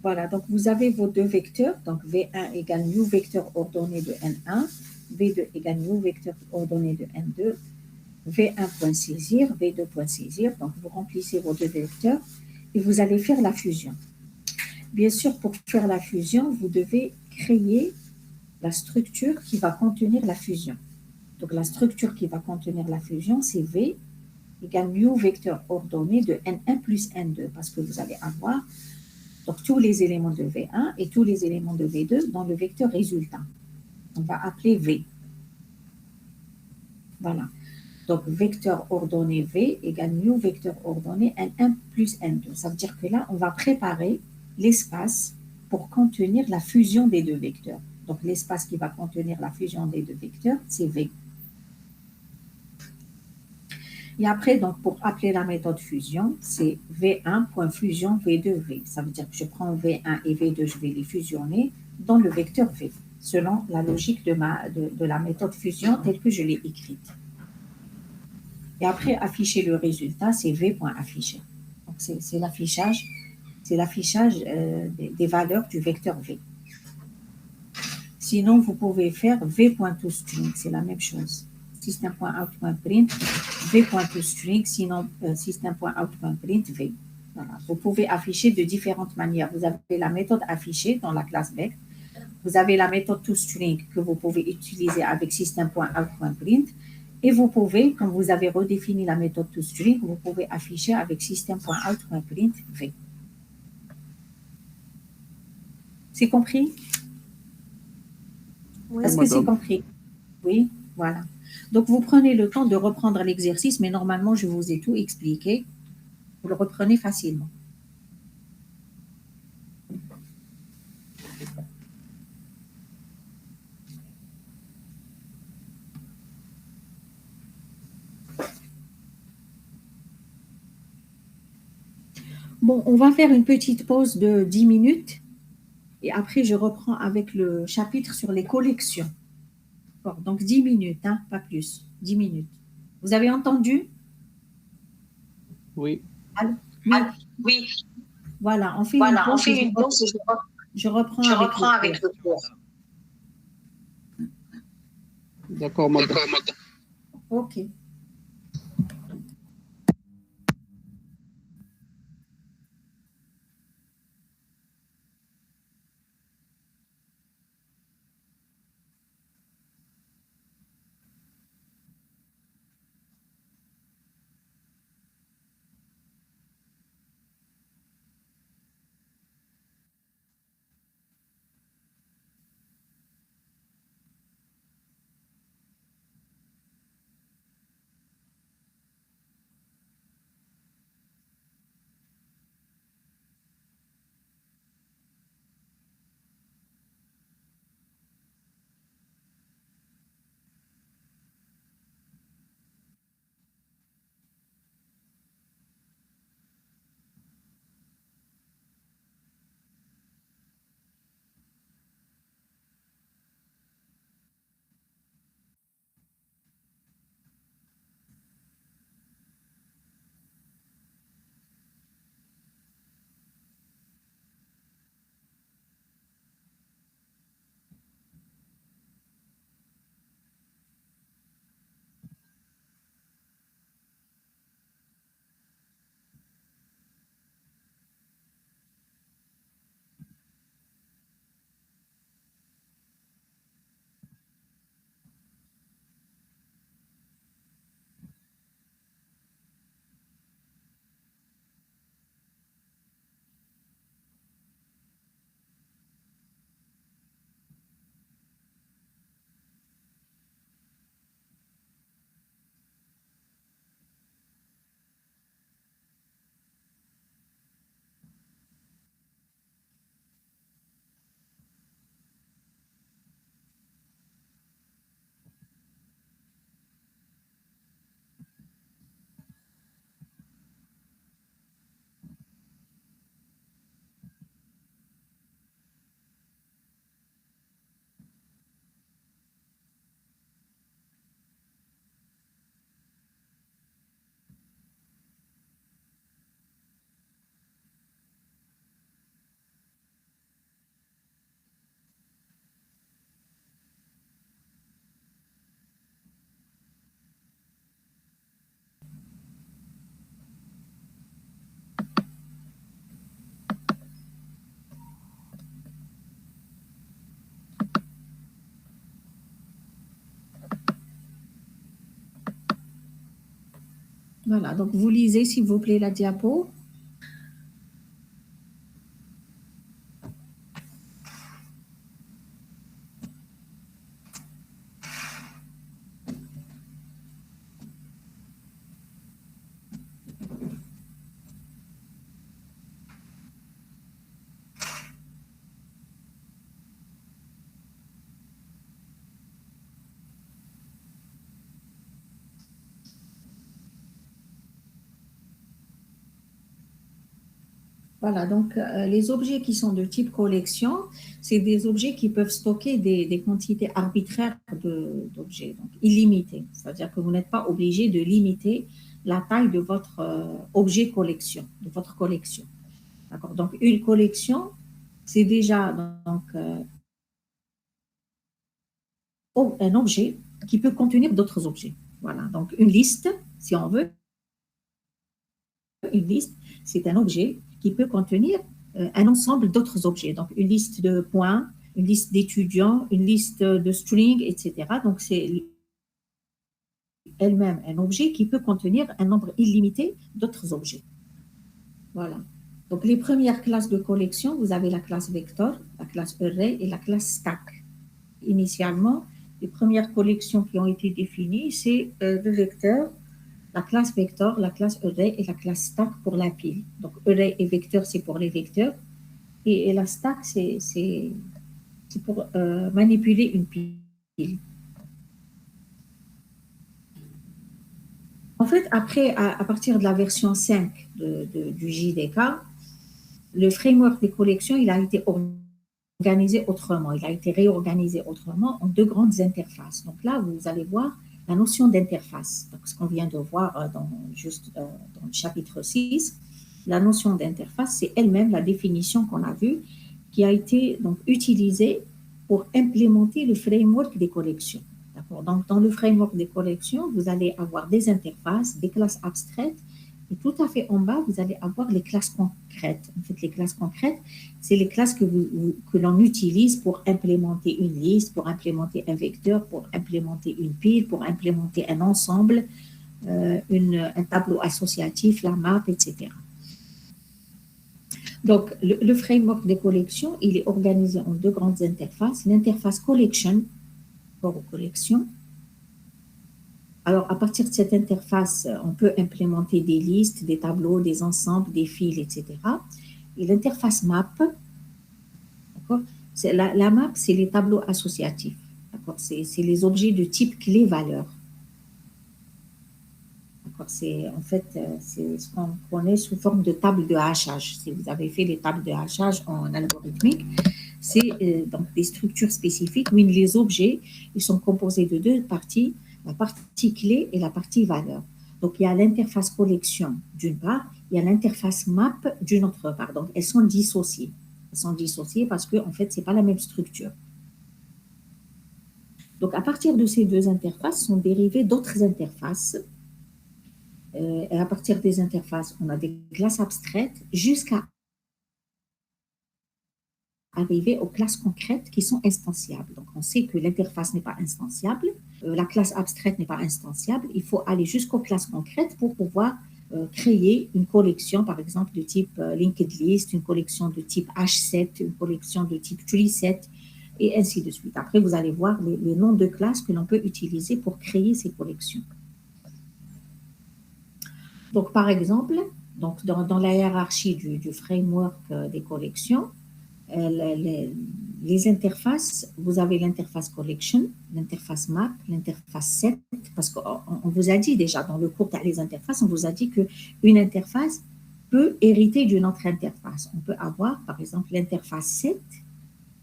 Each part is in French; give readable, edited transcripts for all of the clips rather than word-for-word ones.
Voilà, donc vous avez vos deux vecteurs, donc V1 égale new vecteur ordonné de N1, V2 égale new vecteur ordonné de N2, V1 point saisir, V2 point saisir, donc vous remplissez vos deux vecteurs et vous allez faire la fusion. Bien sûr, pour faire la fusion, vous devez créer la structure qui va contenir la fusion. Donc la structure qui va contenir la fusion, c'est V égale mu vecteur ordonné de N1 plus N2, parce que vous allez avoir donc, tous les éléments de V1 et tous les éléments de V2 dans le vecteur résultant. On va appeler V. Voilà. Donc, vecteur ordonné V égale mu vecteur ordonné N1 plus N2. Ça veut dire que là, on va préparer l'espace pour contenir la fusion des deux vecteurs. Donc, l'espace qui va contenir la fusion des deux vecteurs, c'est V. Et après, donc, pour appeler la méthode fusion, c'est V1.fusion V2V. Ça veut dire que je prends V1 et V2, je vais les fusionner dans le vecteur V, selon la logique de la méthode fusion telle que je l'ai écrite. Et après, afficher le résultat, c'est V.afficher. Donc, c'est l'affichage des valeurs du vecteur V. Sinon, vous pouvez faire V.toString, c'est la même chose. System.out.print, V.toString, sinon system.out.print, V. Voilà. Vous pouvez afficher de différentes manières. Vous avez la méthode affichée dans la classe vec. Vous avez la méthode toString que vous pouvez utiliser avec system.out.print. Et vous pouvez, quand vous avez redéfini la méthode toString, vous pouvez afficher avec system.out.print, V. C'est compris? Oui, Est-ce que c'est compris? Oui, voilà. Donc, vous prenez le temps de reprendre l'exercice, mais normalement, je vous ai tout expliqué. Vous le reprenez facilement. Bon, on va faire une petite pause de 10 minutes et après, je reprends avec le chapitre sur les collections. Bon, donc 10 minutes, hein, pas plus. 10 minutes. Vous avez entendu? Oui. Allô? Oui. oui. Voilà, on fait une Voilà, on pause fait et une pause et je reprends je avec reprends le avec cours. le cours. D'accord, madame. OK. Voilà, donc vous lisez s'il vous plaît la diapo. Voilà, donc les objets qui sont de type collection, c'est des objets qui peuvent stocker des quantités arbitraires d'objets, donc illimitées. C'est-à-dire que vous n'êtes pas obligé de limiter la taille de votre objet collection, de votre collection. D'accord? Donc une collection, c'est déjà donc, un objet qui peut contenir d'autres objets. Voilà, donc une liste, si on veut, une liste, c'est un objet qui peut contenir un ensemble d'autres objets. Donc, une liste de points, une liste d'étudiants, une liste de strings, etc. Donc, c'est elle-même un objet qui peut contenir un nombre illimité d'autres objets. Voilà. Donc, les premières classes de collection, vous avez la classe vector, la classe array et la classe stack. Initialement, les premières collections qui ont été définies, c'est le vecteur, la classe vector, la classe array et la classe stack pour la pile. Donc, array et vecteur, c'est pour les vecteurs. Et la stack, c'est pour manipuler une pile. En fait, après, à partir de la version 5 du JDK, le framework des collections, il a été organisé autrement. Il a été réorganisé autrement en deux grandes interfaces. Donc là, vous allez voir la notion d'interface. Donc, ce qu'on vient de voir dans le chapitre 6, la notion d'interface, c'est elle-même la définition qu'on a vue qui a été donc utilisée pour implémenter le framework des collections. Donc, dans le framework des collections, vous allez avoir des interfaces, des classes abstraites, et tout à fait en bas, vous allez avoir les classes concrètes. En fait, les classes concrètes, c'est les classes que l'on utilise pour implémenter une liste, pour implémenter un vecteur, pour implémenter une pile, pour implémenter un ensemble, un tableau associatif, la map, etc. Donc, le framework des collections, il est organisé en deux grandes interfaces. L'interface collection, pour aux collections. Alors, à partir de cette interface, on peut implémenter des listes, des tableaux, des ensembles, des fils, etc. Et l'interface map, d'accord, la map, c'est les tableaux associatifs. D'accord, c'est les objets de type clé-valeur. En fait, c'est ce qu'on connaît sous forme de table de hachage. Si vous avez fait les tables de hachage en algorithmique, c'est donc des structures spécifiques, mais les objets, ils sont composés de deux parties, la partie clé et la partie valeur. Donc, il y a l'interface collection d'une part, il y a l'interface map d'une autre part. Donc, elles sont dissociées. Elles sont dissociées parce que, en fait, ce n'est pas la même structure. Donc, à partir de ces deux interfaces sont dérivées d'autres interfaces. Et à partir des interfaces, on a des classes abstraites jusqu'à arriver aux classes concrètes qui sont instanciables. Donc, on sait que l'interface n'est pas instanciable, la classe abstraite n'est pas instanciable. Il faut aller jusqu'aux classes concrètes pour pouvoir créer une collection, par exemple, de type linked list, une collection de type H7, une collection de type treeset, et ainsi de suite. Après, vous allez voir les noms de classes que l'on peut utiliser pour créer ces collections. Donc, par exemple, donc dans la hiérarchie du framework des collections, les interfaces, vous avez l'interface collection, l'interface map, l'interface set, parce qu'on vous a dit déjà dans le cours des interfaces, on vous a dit qu'une interface peut hériter d'une autre interface. On peut avoir, par exemple, l'interface set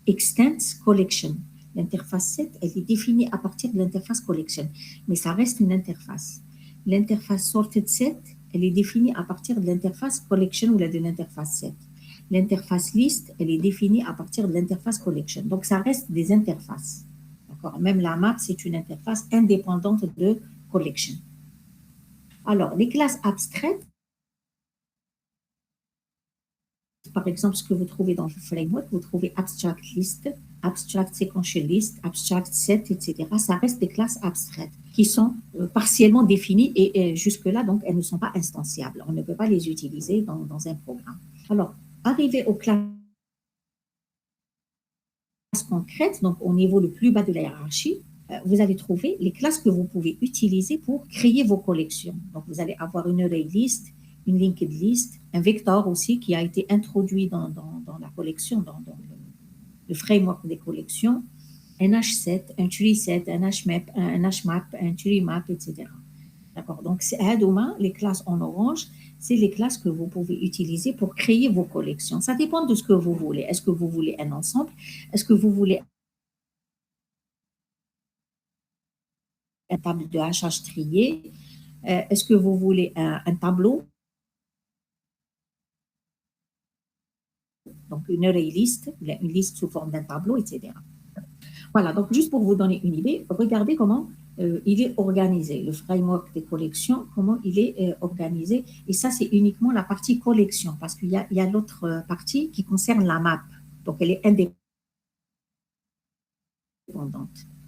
extends collection. L'interface set, elle est définie à partir de l'interface collection, mais ça reste une interface. L'interface sorted set, elle est définie à partir de l'interface collection ou de l'interface set. L'interface list, elle est définie à partir de l'interface collection. Donc, ça reste des interfaces. D'accord? Même la map, c'est une interface indépendante de collection. Alors, les classes abstraites, par exemple, ce que vous trouvez dans le framework, vous trouvez abstract list, abstract sequential list, abstract set, etc. Ça reste des classes abstraites qui sont partiellement définies et jusque-là, donc, elles ne sont pas instanciables. On ne peut pas les utiliser dans un programme. Alors, arrivé aux classes concrètes, donc au niveau le plus bas de la hiérarchie, vous allez trouver les classes que vous pouvez utiliser pour créer vos collections. Donc, vous allez avoir une array list, une linked list, un vector aussi qui a été introduit dans la collection, dans le framework des collections, un H7, un tree set, un HMap, un tree map, etc. D'accord. Donc, les classes en orange, c'est les classes que vous pouvez utiliser pour créer vos collections. Ça dépend de ce que vous voulez. Est-ce que vous voulez un ensemble? Est-ce que vous voulez un tableau de hachage trié? Est-ce que vous voulez un tableau? Donc, une array list, une liste sous forme d'un tableau, etc. Voilà, donc juste pour vous donner une idée, regardez comment il est organisé, le framework des collections, comment il est organisé. Et ça, c'est uniquement la partie collection, parce qu'il y a l'autre partie qui concerne la map. Donc, elle est indépendante.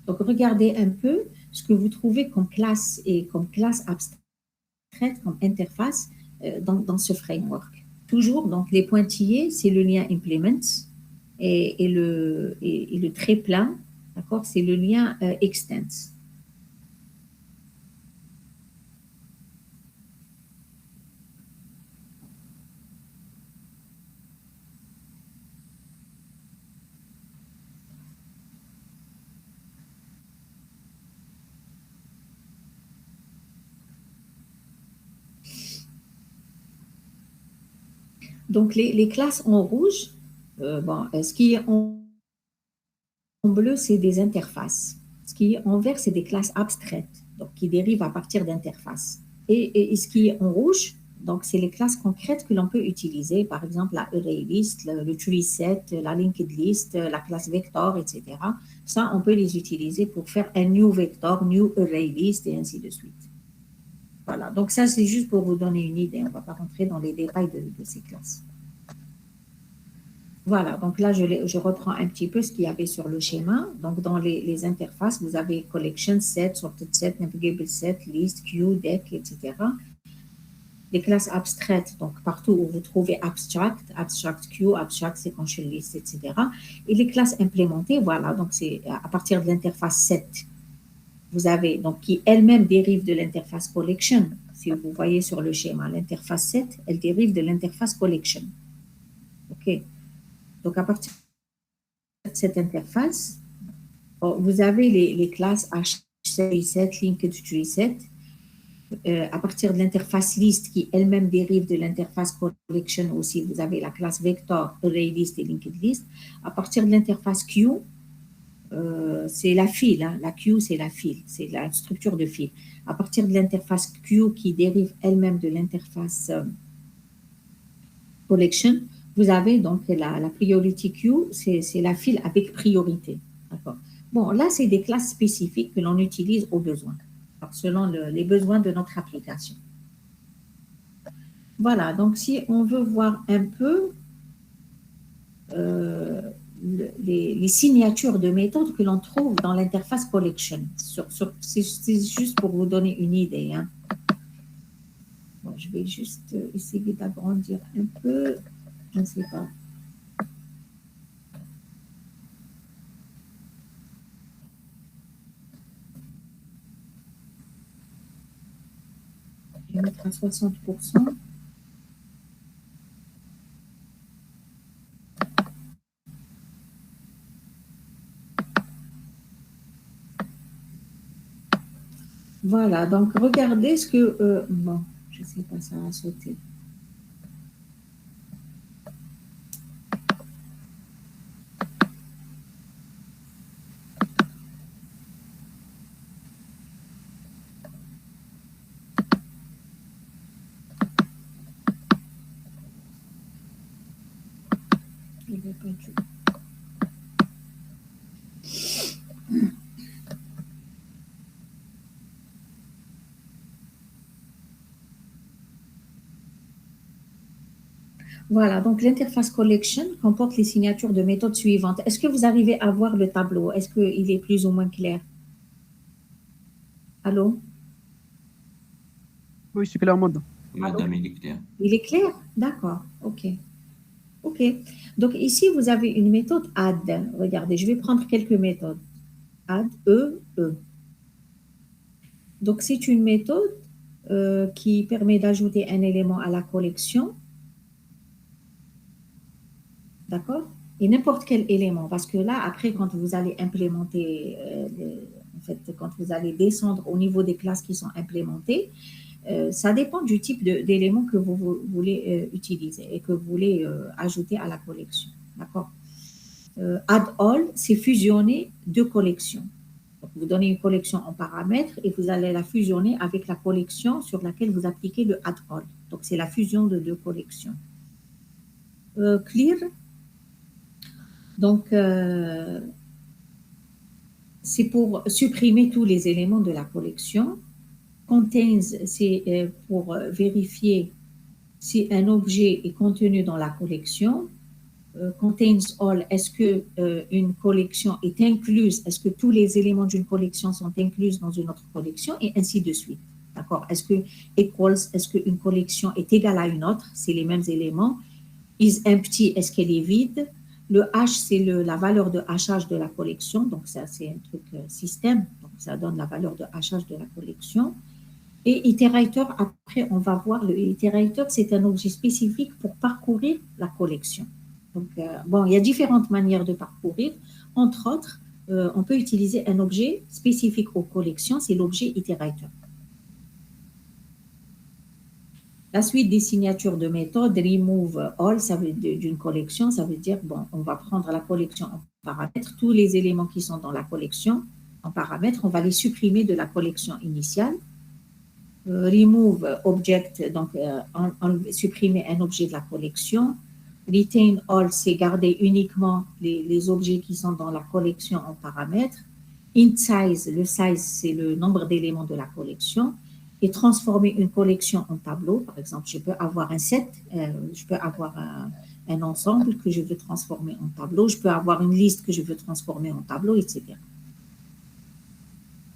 Donc, regardez un peu ce que vous trouvez comme classe et comme classe abstraite, comme interface dans ce framework. Toujours, donc, les pointillés, c'est le lien implements et le trait plein, d'accord, c'est le lien extends. Donc, les classes en rouge, ce qui est en bleu, c'est des interfaces. Ce qui est en vert, c'est des classes abstraites, donc qui dérivent à partir d'interfaces. Et ce qui est en rouge, donc c'est les classes concrètes que l'on peut utiliser, par exemple la array list, le tree set, la linked list, la classe vector, etc. Ça, on peut les utiliser pour faire un new vector, new array list, et ainsi de suite. Voilà, donc ça, c'est juste pour vous donner une idée. On ne va pas rentrer dans les détails de ces classes. Voilà, donc là, je reprends un petit peu ce qu'il y avait sur le schéma. Donc, dans les interfaces, vous avez collection, set, sorted set, navigable set, list, queue, deck, etc. Les classes abstraites, donc partout où vous trouvez abstract, abstract queue, abstract sequential list, etc. Et les classes implémentées, voilà, donc c'est à partir de l'interface set. Vous avez, donc, qui elle-même dérive de l'interface collection. Si vous voyez sur le schéma, l'interface set, elle dérive de l'interface collection. OK. Donc, à partir de cette interface, vous avez les classes H7, Linked Tree Set. À partir de l'interface list qui elle-même dérive de l'interface collection aussi, vous avez la classe vector, array list et linked list. À partir de l'interface queue, c'est la file. Hein. La queue, c'est la file, c'est la structure de file. À partir de l'interface queue qui dérive elle-même de l'interface collection, vous avez donc la priority queue, c'est la file avec priorité. D'accord. Bon, là, c'est des classes spécifiques que l'on utilise au besoin, selon les besoins de notre application. Voilà, donc si on veut voir un peu les signatures de méthode que l'on trouve dans l'interface collection, c'est juste pour vous donner une idée. Hein. Bon, je vais juste essayer d'agrandir un peu. Je ne sais pas. Je vais mettre à 60%. Voilà, donc regardez ce que... bon, je ne sais pas, ça a sauté. Il n'est pas du... Voilà, donc l'interface collection comporte les signatures de méthode suivantes. Est-ce que vous arrivez à voir le tableau? Est-ce qu'il est plus ou moins clair? Allô? Oui, c'est clair, madame. Oui, Allô? madame, il est clair. Il est clair? D'accord. OK. OK. Donc ici, vous avez une méthode add. Regardez, je vais prendre quelques méthodes. Add, E, E. Donc c'est une méthode qui permet d'ajouter un élément à la collection. D'accord? Et n'importe quel élément. Parce que là, après, quand vous allez implémenter, en fait, quand vous allez descendre au niveau des classes qui sont implémentées, ça dépend du type d'élément que vous voulez utiliser et que vous voulez ajouter à la collection. D'accord? Add all, c'est fusionner deux collections. Donc, vous donnez une collection en paramètres et vous allez la fusionner avec la collection sur laquelle vous appliquez le add all. Donc, c'est la fusion de deux collections. Clear? Donc, c'est pour supprimer tous les éléments de la collection. Contains, c'est pour vérifier si un objet est contenu dans la collection. Contains all, est-ce que une collection est incluse, est-ce que tous les éléments d'une collection sont inclus dans une autre collection, et ainsi de suite. D'accord? Est-ce que equals, est-ce qu'une collection est égale à une autre, c'est les mêmes éléments. Is empty, est-ce qu'elle est vide. Le hash, c'est la valeur de hachage de la collection, donc ça c'est un truc système, donc ça donne la valeur de hachage de la collection. Et iterator, après on va voir, le iterator c'est un objet spécifique pour parcourir la collection. Donc bon, il y a différentes manières de parcourir, entre autres, on peut utiliser un objet spécifique aux collections, c'est l'objet iterator. La suite des signatures de méthode, remove all, ça veut dire d'une collection, ça veut dire, bon, on va prendre la collection en paramètres, tous les éléments qui sont dans la collection en paramètres, on va les supprimer de la collection initiale. Remove object, donc supprimer un objet de la collection. Retain all, c'est garder uniquement les objets qui sont dans la collection en paramètres. Int size, le size, c'est le nombre d'éléments de la collection. Et transformer une collection en tableau. Par exemple, je peux avoir un set, je peux avoir un ensemble que je veux transformer en tableau, je peux avoir une liste que je veux transformer en tableau, etc.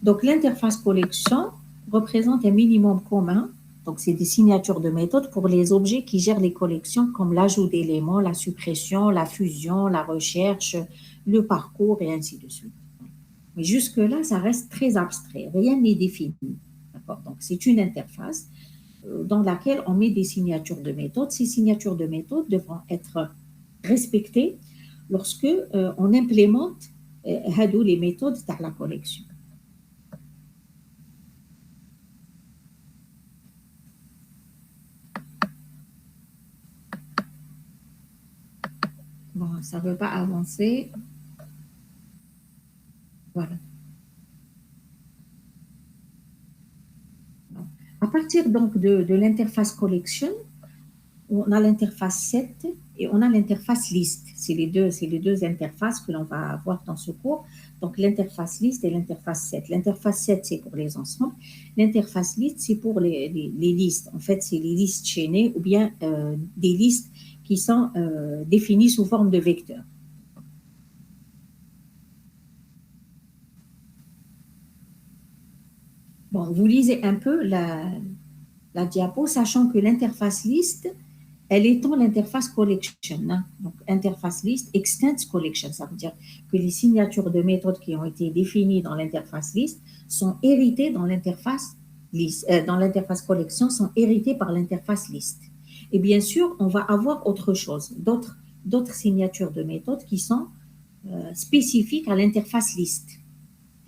Donc, l'interface collection représente un minimum commun. Donc, c'est des signatures de méthode pour les objets qui gèrent les collections, comme l'ajout d'éléments, la suppression, la fusion, la recherche, le parcours, et ainsi de suite. Mais jusque-là, ça reste très abstrait. Rien n'est défini. Donc, c'est une interface dans laquelle on met des signatures de méthode. Ces signatures de méthode devront être respectées lorsque on implémente les méthodes dans la collection. Bon, ça ne veut pas avancer. Voilà. À partir donc de l'interface collection, on a l'interface set et on a l'interface list. C'est les deux interfaces que l'on va avoir dans ce cours. Donc l'interface list et l'interface set. L'interface set, c'est pour les ensembles. L'interface list, c'est pour les listes. En fait, c'est les listes chaînées ou bien des listes qui sont définies sous forme de vecteurs. Bon, vous lisez un peu la diapo, sachant que l'interface list, elle étend l'interface collection. Hein? Donc, interface list extends collection. Ça veut dire que les signatures de méthode qui ont été définies dans l'interface list sont héritées dans l'interface list, dans l'interface collection, sont héritées par l'interface list. Et bien sûr, on va avoir autre chose, d'autres signatures de méthode qui sont spécifiques à l'interface list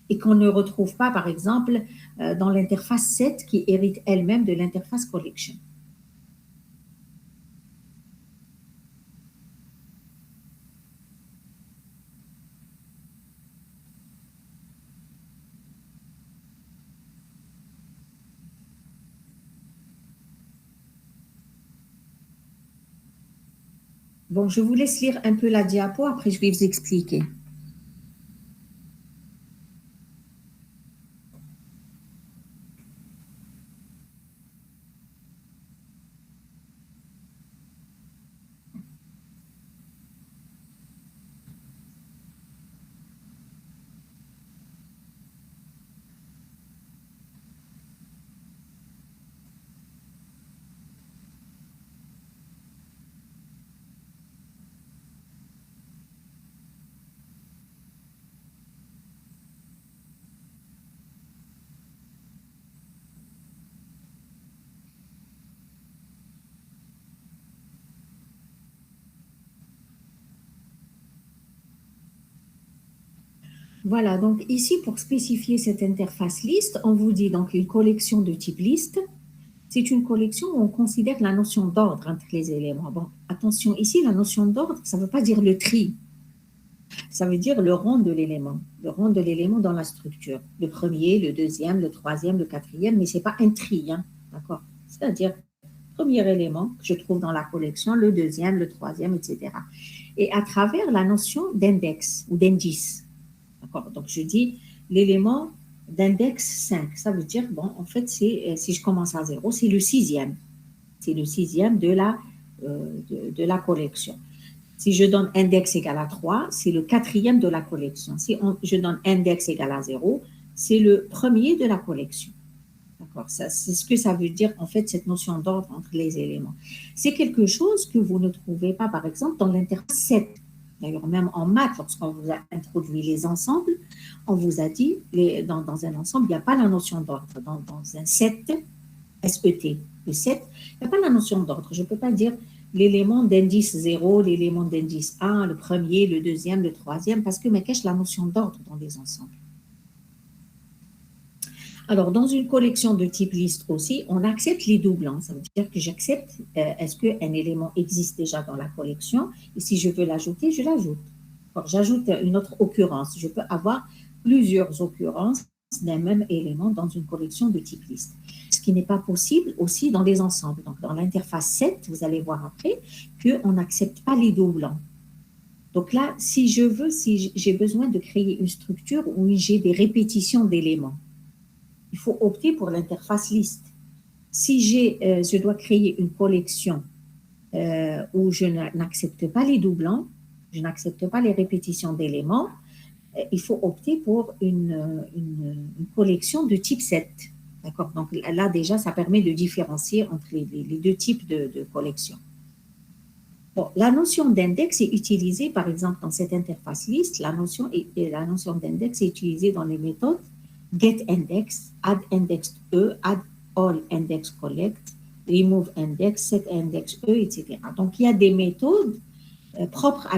et qu'on ne retrouve pas, par exemple, dans l'interface set qui hérite elle-même de l'interface collection. Bon, je vous laisse lire un peu la diapo, après je vais vous expliquer. Voilà, donc ici, pour spécifier cette interface liste, on vous dit donc une collection de type liste. C'est une collection où on considère la notion d'ordre entre les éléments. Bon, attention, ici, la notion d'ordre, ça ne veut pas dire le tri. Ça veut dire le rang de l'élément, le rang de l'élément dans la structure. Le premier, le deuxième, le troisième, le quatrième, mais ce n'est pas un tri, hein, d'accord? C'est-à-dire, premier élément que je trouve dans la collection, le deuxième, le troisième, etc. Et à travers la notion d'index ou d'indice, d'accord? Donc, je dis l'élément d'index 5. Ça veut dire, bon, en fait, si je commence à 0, c'est le sixième. C'est le sixième de la collection. Si je donne index égal à 3, c'est le quatrième de la collection. Si je donne index égal à 0, c'est le premier de la collection. D'accord? C'est ce que ça veut dire, en fait, cette notion d'ordre entre les éléments. C'est quelque chose que vous ne trouvez pas, par exemple, dans l'interface 7. D'ailleurs, même en maths, lorsqu'on vous a introduit les ensembles, on vous a dit, dans un ensemble, il n'y a pas la notion d'ordre. Dans un set, SET, le set, il n'y a pas la notion d'ordre. Je ne peux pas dire l'élément d'indice 0, l'élément d'indice 1, le premier, le deuxième, le troisième, parce que me cache la notion d'ordre dans les ensembles. Alors, dans une collection de type liste aussi, on accepte les doublants. Ça veut dire que j'accepte, est-ce qu'un élément existe déjà dans la collection, et si je veux l'ajouter, je l'ajoute. J'ajoute une autre occurrence. Je peux avoir plusieurs occurrences d'un même élément dans une collection de type liste. Ce qui n'est pas possible aussi dans les ensembles. Donc, dans l'interface 7, vous allez voir après qu'on n'accepte pas les doublants. Donc là, si j'ai besoin de créer une structure où j'ai des répétitions d'éléments, il faut opter pour l'interface liste. Si je dois créer une collection où je n'accepte pas les doublants, je n'accepte pas les répétitions d'éléments, il faut opter pour une collection de type 7. D'accord? Donc là, déjà, ça permet de différencier entre les deux types de collections. Bon, la notion d'index est utilisée, par exemple, dans cette interface liste. La notion d'index est utilisée dans les méthodes getIndex, addIndexE, addAllIndexCollect, removeIndex, setIndexE, etc. Donc, il y a des méthodes propres à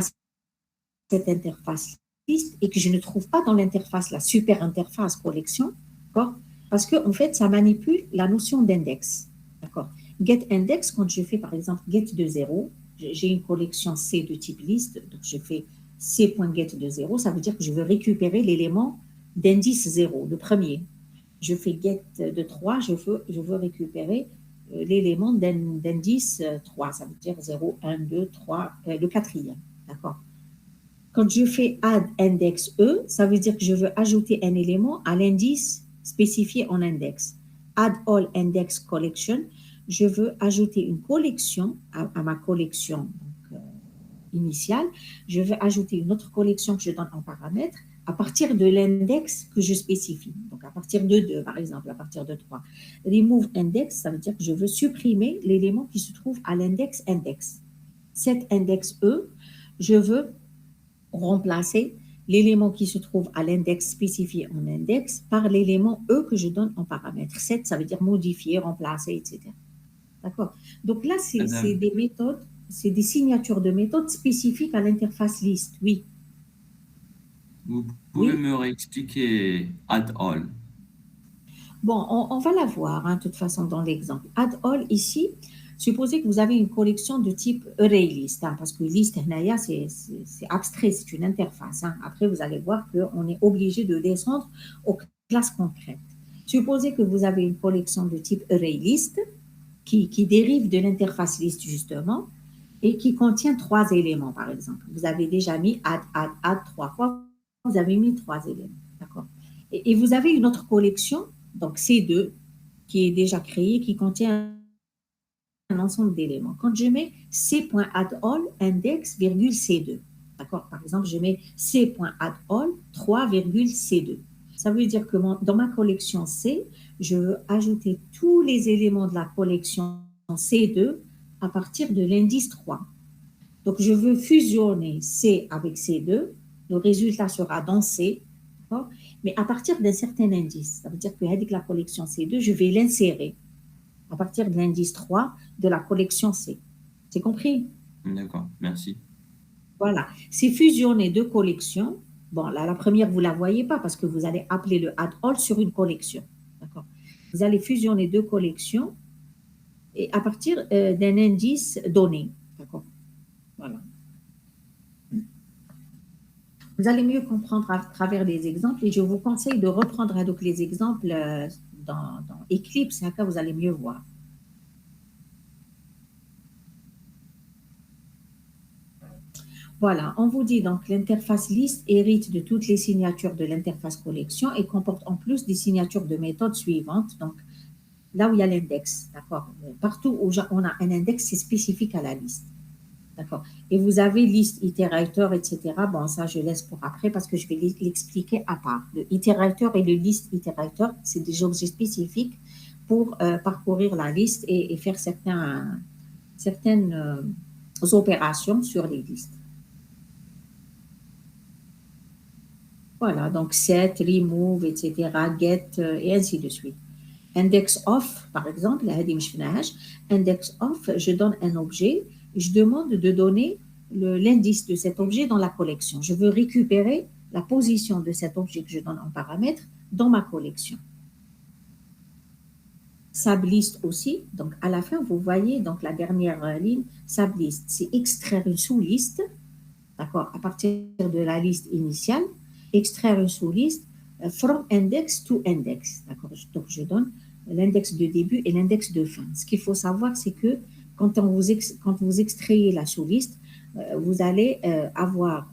cette interface liste et que je ne trouve pas dans l'interface, la super interface collection, d'accord? Parce qu'en fait, ça manipule la notion d'index, d'accord? GetIndex, quand je fais par exemple get de 0, j'ai une collection C de type liste, donc je fais C.get de 0, ça veut dire que je veux récupérer l'élément d'indice 0, le premier. Je fais get de 3, je veux récupérer l'élément d'indice 3, ça veut dire 0, 1, 2, 3, le quatrième, d'accord? Quand je fais add index E, ça veut dire que je veux ajouter un élément à l'indice spécifié en index. Add all index collection, je veux ajouter une collection à ma collection initiale. Je veux ajouter une autre collection que je donne en paramètre à partir de l'index que je spécifie. Donc à partir de 2, par exemple, à partir de 3. Remove index, ça veut dire que je veux supprimer l'élément qui se trouve à l'index index. Cet index E, je veux remplacer l'élément qui se trouve à l'index spécifié en index par l'élément E que je donne en paramètre. 7, ça veut dire modifier, remplacer, etc. D'accord? Donc là, c'est des méthodes, c'est des signatures de méthodes spécifiques à l'interface liste, oui. Vous pouvez me réexpliquer add all? Bon, on va la voir, hein, de toute façon, dans l'exemple. Add all, ici, supposez que vous avez une collection de type array list, hein, parce que list, c'est abstrait, c'est une interface. Hein. Après, vous allez voir qu'on est obligé de descendre aux classes concrètes. Supposez que vous avez une collection de type array list qui dérive de l'interface list, justement, et qui contient 3 éléments, par exemple. Vous avez déjà mis add 3 fois, vous avez mis 3 éléments, d'accord? Et vous avez une autre collection, donc C2, qui est déjà créée, qui contient un ensemble d'éléments. Quand je mets C.addAll index, C2, d'accord? Par exemple, je mets C.addAll 3,C2. Ça veut dire que dans ma collection C, je veux ajouter tous les éléments de la collection C2 à partir de l'indice 3. Donc, je veux fusionner C avec C2. Le résultat sera dans C, d'accord? Mais à partir d'un certain indice. Ça veut dire que avec la collection C2, je vais l'insérer à partir de l'indice 3 de la collection C. C'est compris? D'accord, merci. Voilà. C'est fusionner deux collections Bon, là, la première, vous ne la voyez pas parce que vous allez appeler le add all sur une collection. D'accord? Vous allez fusionner deux collections et à partir d'un indice donné. D'accord? Voilà. Vous allez mieux comprendre à travers les exemples et je vous conseille de reprendre donc, les exemples dans Eclipse, là, vous allez mieux voir. Voilà, on vous dit donc l'interface liste hérite de toutes les signatures de l'interface collection et comporte en plus des signatures de méthode suivantes. Donc, là où il y a l'index, d'accord? Partout où on a un index, c'est spécifique à la liste. D'accord. Et vous avez liste, itérateur, etc. Bon, ça, je laisse pour après parce que je vais l'expliquer à part. Le itérateur et le liste itérateur, c'est des objets spécifiques pour parcourir la liste et faire certaines opérations sur les listes. Voilà, donc set, remove, etc., get, et ainsi de suite. Index of, par exemple, index of, je donne un objet, je demande de donner l'indice de cet objet dans la collection. Je veux récupérer la position de cet objet que je donne en paramètre dans ma collection. Sublist aussi, donc à la fin, vous voyez donc la dernière ligne, sublist, c'est extraire une sous-liste, d'accord, à partir de la liste initiale, extraire une sous-liste from index to index, d'accord, donc je donne l'index de début et l'index de fin. Ce qu'il faut savoir, c'est que quand vous extrayez la sous-liste, vous allez avoir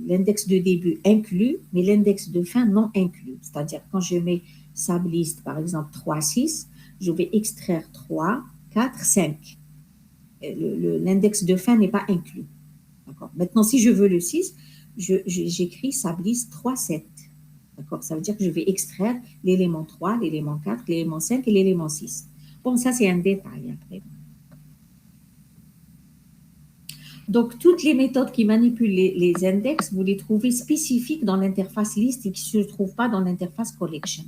l'index de début inclus, mais l'index de fin non inclus. C'est-à-dire, quand je mets sublist, par exemple, 3, 6, je vais extraire 3, 4, 5. L'index de fin n'est pas inclus. Maintenant, si je veux le 6, j'écris sublist 3, 7. D'accord? Ça veut dire que je vais extraire l'élément 3, l'élément 4, l'élément 5 et l'élément 6. Bon, ça, c'est un détail après. Donc, toutes les méthodes qui manipulent les index, vous les trouvez spécifiques dans l'interface liste et qui ne se trouvent pas dans l'interface collection.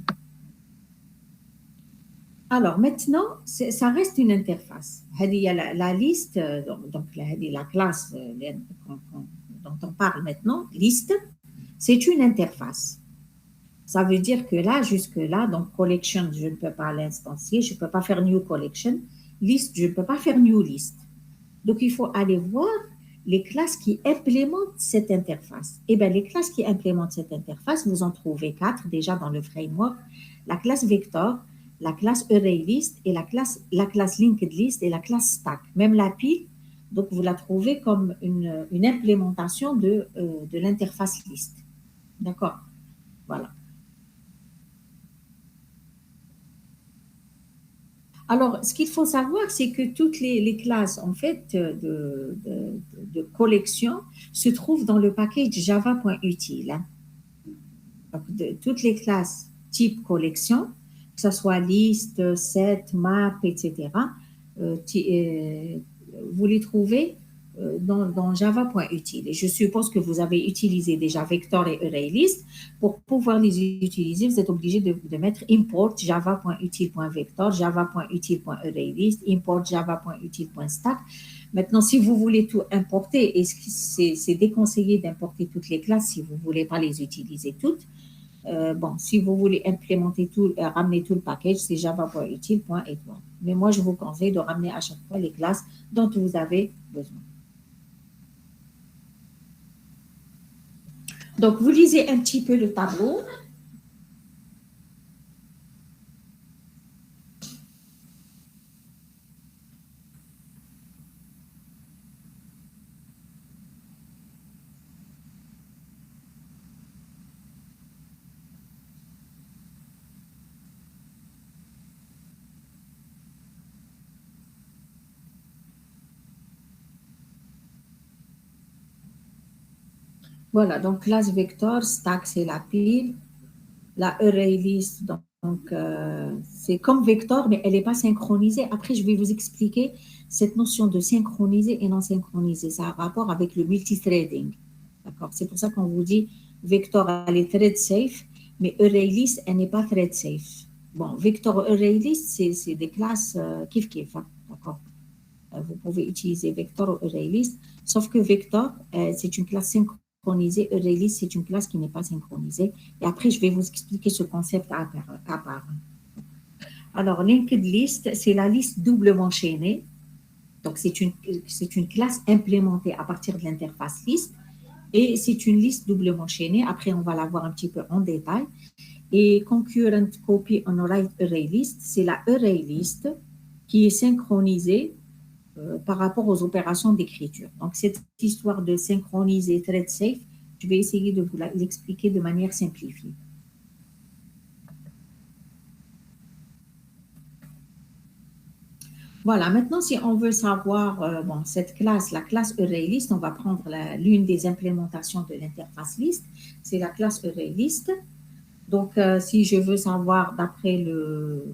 Alors, maintenant, ça reste une interface. Il y a la liste, donc la classe dont on parle maintenant, liste, c'est une interface. Ça veut dire que là, jusque-là, donc collection, je ne peux pas l'instancier, je ne peux pas faire new collection. Liste, je ne peux pas faire new list. Donc, il faut aller voir les classes qui implémentent cette interface. Eh bien, les classes qui implémentent cette interface, vous en trouvez 4 déjà dans le framework. La classe vector, la classe ArrayList et la classe linked list et la classe stack. Même la pile, donc vous la trouvez comme une implémentation de l'interface list. D'accord? Voilà. Alors, ce qu'il faut savoir, c'est que toutes les classes en fait de collection se trouvent dans le package java.util. Donc, toutes les classes type collection, que ce soit liste, set, map, etc., vous les trouvez dans java.util. Et je suppose que vous avez utilisé déjà Vector et ArrayList. Pour pouvoir les utiliser, vous êtes obligé de mettre import java.util.vector, java.util.ArrayList, import java.util.stack. Maintenant, si vous voulez tout importer, et c'est déconseillé d'importer toutes les classes si vous ne voulez pas les utiliser toutes. Bon, si vous voulez implémenter tout, ramener tout le package, c'est java.util.étoile. Mais moi, je vous conseille de ramener à chaque fois les classes dont vous avez besoin. Donc, vous lisez un petit peu le tableau. Voilà, donc classe vector, stack, c'est la pile. La ArrayList, donc c'est comme vector, mais elle n'est pas synchronisée. Après, je vais vous expliquer cette notion de synchroniser et non synchroniser. Ça a un rapport avec le multithreading. D'accord? C'est pour ça qu'on vous dit vector, elle est thread safe, mais ArrayList, elle n'est pas thread safe. Bon, vector ArrayList, c'est des classes kiff-kiff. Hein? D'accord? Vous pouvez utiliser vector ou ArrayList, sauf que vector, c'est une classe synchronisée. synchronisée. ArrayList, c'est une classe qui n'est pas synchronisée. Et après, je vais vous expliquer ce concept à part. Alors, linked list, c'est la liste doublement chaînée. Donc, c'est une classe implémentée à partir de l'interface list. Et c'est une liste doublement chaînée. Après, on va la voir un petit peu en détail. Et concurrent copy on write array list, c'est la array list qui est synchronisée par rapport aux opérations d'écriture. Donc, cette histoire de synchroniser thread safe, je vais essayer de vous l'expliquer de manière simplifiée. Voilà, maintenant, si on veut savoir, bon, cette classe, la classe ArrayList, on va prendre l'une des implémentations de l'interface list, c'est la classe ArrayList. Donc, si je veux savoir d'après le...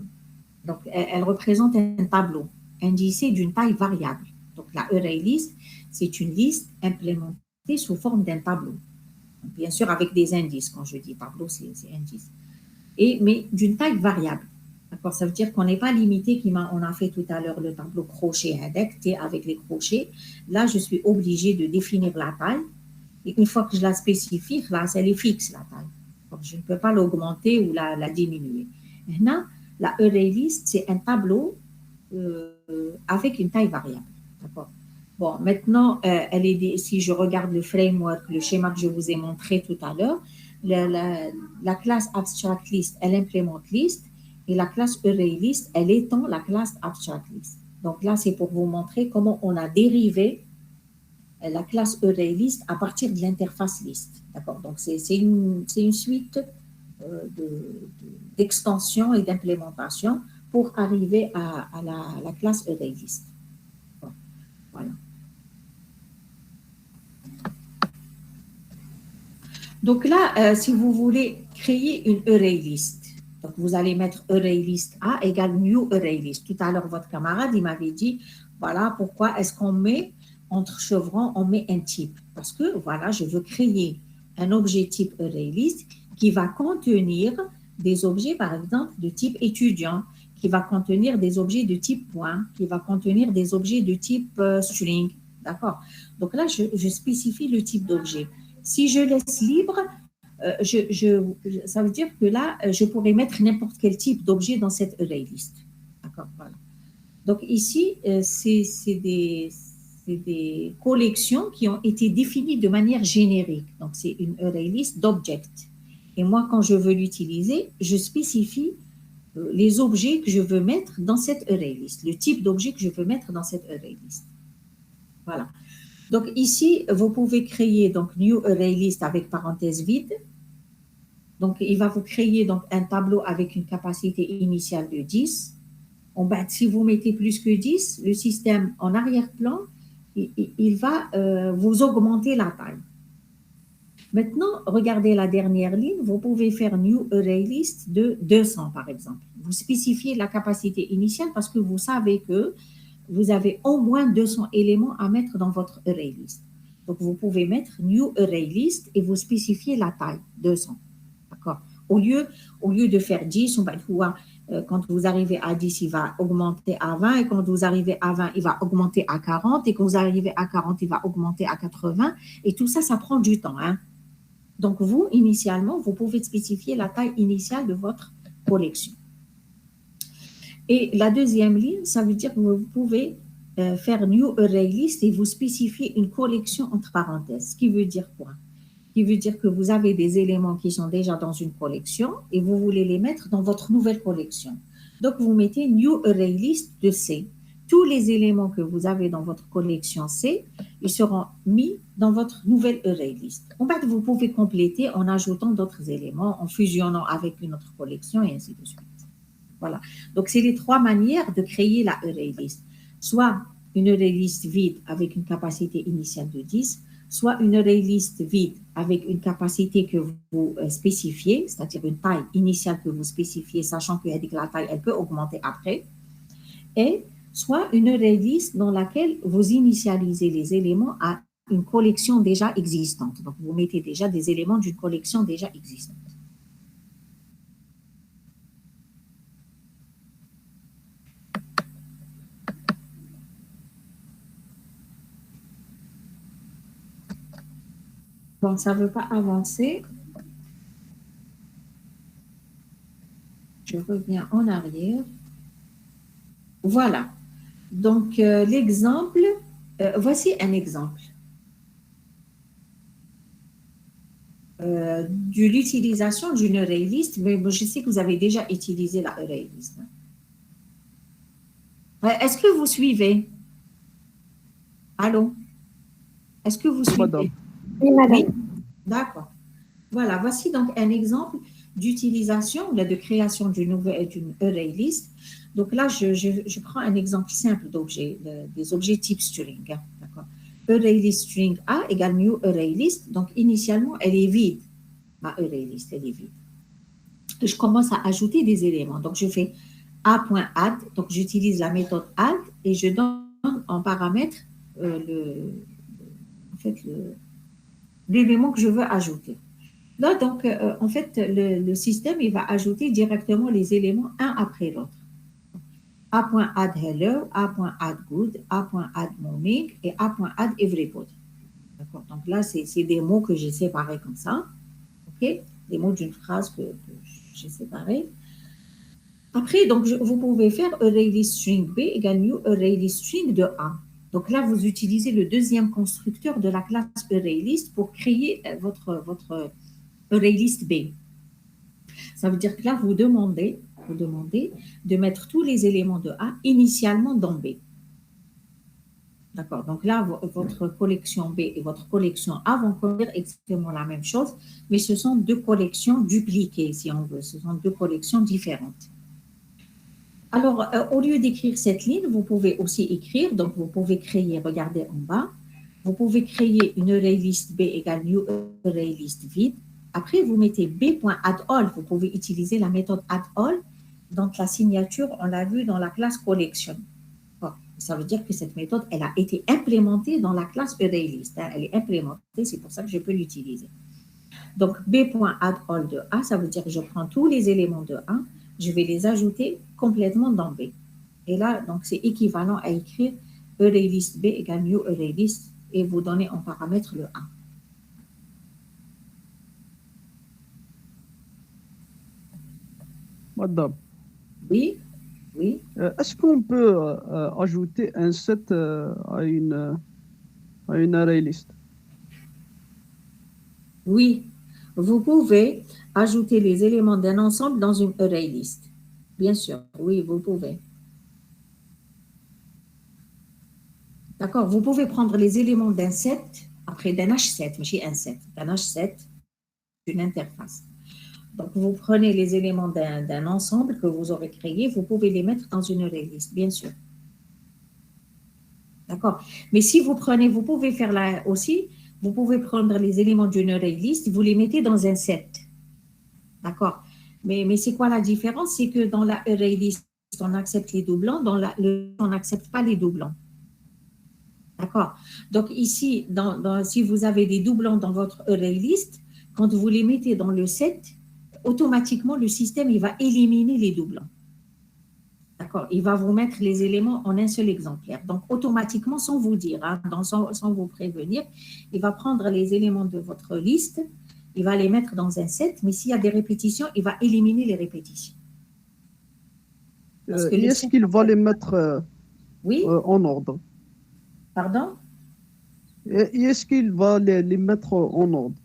Donc, elle représente un tableau indicé d'une taille variable. Donc, la ArrayList, c'est une liste implémentée sous forme d'un tableau. Donc, bien sûr, avec des indices. Quand je dis tableau, c'est indice. Mais d'une taille variable. D'accord, ça veut dire qu'on n'est pas limité, on a fait tout à l'heure le tableau crochet index, avec les crochets. Là, je suis obligée de définir la taille. Et une fois que je la spécifie, là, elle est fixe, la taille. Donc, je ne peux pas l'augmenter ou la diminuer. Maintenant, la ArrayList, c'est un tableau avec une taille variable. D'accord. Bon, maintenant, si je regarde le framework, le schéma que je vous ai montré tout à l'heure, la classe AbstractList, elle implémente list, et la classe ArrayList, elle étend la classe AbstractList. Donc là, c'est pour vous montrer comment on a dérivé la classe ArrayList à partir de l'interface list. D'accord. Donc, c'est une suite d'extensions et d'implémentation pour arriver à la classe ArrayList. Bon, voilà. Donc là, si vous voulez créer une ArrayList, donc vous allez mettre ArrayList A égale new ArrayList. Tout à l'heure, votre camarade, il m'avait dit, voilà, pourquoi est-ce qu'on met, entre chevrons, on met un type? Parce que, voilà, je veux créer un objet type ArrayList qui va contenir des objets, par exemple, de type étudiant, qui va contenir des objets de type point, qui va contenir des objets de type string. D'accord? Donc là, je spécifie le type d'objet. Si je laisse libre, ça veut dire que là, je pourrais mettre n'importe quel type d'objet dans cette ArrayList. D'accord, voilà. Donc ici, c'est des collections qui ont été définies de manière générique. Donc c'est une ArrayList d'objects. Et moi, quand je veux l'utiliser, je spécifie les objets que je veux mettre dans cette ArrayList, le type d'objet que je veux mettre dans cette ArrayList. Voilà. Donc ici, vous pouvez créer donc new ArrayList avec parenthèse vide. Donc, il va vous créer donc, un tableau avec une capacité initiale de 10. Si vous mettez plus que 10, le système en arrière-plan, il va vous augmenter la taille. Maintenant, regardez la dernière ligne, vous pouvez faire New ArrayList de 200 par exemple. Vous spécifiez la capacité initiale parce que vous savez que vous avez au moins 200 éléments à mettre dans votre ArrayList. Donc, vous pouvez mettre New ArrayList et vous spécifiez la taille, 200. D'accord. Au lieu de faire 10, on va pouvoir, quand vous arrivez à 10, il va augmenter à 20, et quand vous arrivez à 20, il va augmenter à 40, et quand vous arrivez à 40, il va augmenter à 80, et tout ça, ça prend du temps. Hein. Donc, vous, initialement, vous pouvez spécifier la taille initiale de votre collection. Et la deuxième ligne, ça veut dire que vous pouvez faire New ArrayList et vous spécifier une collection entre parenthèses. Ce qui veut dire quoi? Qui veut dire que vous avez des éléments qui sont déjà dans une collection et vous voulez les mettre dans votre nouvelle collection. Donc, vous mettez New ArrayList de C. Tous les éléments que vous avez dans votre collection C, ils seront mis dans votre nouvelle ArrayList. En fait, vous pouvez compléter en ajoutant d'autres éléments, en fusionnant avec une autre collection et ainsi de suite. Voilà. Donc, c'est les trois manières de créer la ArrayList. Soit une ArrayList vide avec une capacité initiale de 10, soit une ArrayList vide avec une capacité que vous spécifiez, c'est-à-dire une taille initiale que vous spécifiez, sachant que la taille, elle peut augmenter après, et soit une ArrayList dans laquelle vous initialisez les éléments à une collection déjà existante. Donc, vous mettez déjà des éléments d'une collection déjà existante. Bon, ça ne veut pas avancer. Je reviens en arrière. Voilà. Donc, l'exemple, voici un exemple de l'utilisation d'une array list, mais je sais que vous avez déjà utilisé la array list. Est-ce que vous suivez? Allô? Est-ce que vous Oui, suivez? madame. Oui, madame. Oui, d'accord. Voilà, voici donc un exemple d'utilisation, de création d'une array list. Donc là, je prends un exemple simple d'objet, des objets type string. Hein, d'accord. Array list string A égale new array list. Donc initialement, elle est vide. Ma array list, elle est vide. Et je commence à ajouter des éléments. Donc je fais a.add. Donc j'utilise la méthode add et je donne en paramètre l'élément que je veux ajouter. Là, donc, en fait, le système, il va ajouter directement les éléments un après l'autre. A.add hello, A.add good, A.add morning et A.add everybody. D'accord. Donc là, c'est des mots que j'ai séparés comme ça. OK? Des mots d'une phrase que j'ai séparés. Après, donc, vous pouvez faire array list string B égale new array list string de A. Donc là, vous utilisez le deuxième constructeur de la classe array list pour créer votre array list B. Ça veut dire que là, vous demandez de mettre tous les éléments de A initialement dans B. D'accord. Donc là, votre collection B et votre collection A vont contenir exactement la même chose, mais ce sont deux collections dupliquées, si on veut. Ce sont deux collections différentes. Alors, au lieu d'écrire cette ligne, vous pouvez aussi écrire, donc vous pouvez créer, regardez en bas, vous pouvez créer une array list B égale new array list vide. Après, vous mettez b.addAll. Vous pouvez utiliser la méthode addAll. Donc, la signature, on l'a vu dans la classe collection. Bon, ça veut dire que cette méthode, elle a été implémentée dans la classe ArrayList. Hein, elle est implémentée, c'est pour ça que je peux l'utiliser. Donc, b.addAll de A, ça veut dire que je prends tous les éléments de A, je vais les ajouter complètement dans B. Et là, donc, c'est équivalent à écrire ArrayList B égale new ArrayList et vous donnez en paramètre le A. Madame, Oui, oui. est-ce qu'on peut ajouter un set à une array list? Oui, vous pouvez ajouter les éléments d'un ensemble dans une array list. Bien sûr, oui, vous pouvez. D'accord, vous pouvez prendre les éléments d'un set, après d'un H7, mais un set, d'un H7, une interface. Donc, vous prenez les éléments d'un ensemble que vous aurez créé, vous pouvez les mettre dans une array list, bien sûr. D'accord. Mais si vous prenez, vous pouvez faire là aussi, vous pouvez prendre les éléments d'une array list, vous les mettez dans un set. D'accord. Mais c'est quoi la différence? C'est que dans la array list, on accepte les doublons, on n'accepte pas les doublons. D'accord. Donc ici, si vous avez des doublons dans votre array list, quand vous les mettez dans le set, automatiquement, le système il va éliminer les doublons. D'accord. Il va vous mettre les éléments en un seul exemplaire. Donc, automatiquement, sans vous dire, hein, sans vous prévenir, il va prendre les éléments de votre liste, il va les mettre dans un set, mais s'il y a des répétitions, il va éliminer les répétitions. Est-ce qu'il va les mettre oui? En ordre? Pardon? Est-ce qu'il va les mettre en ordre?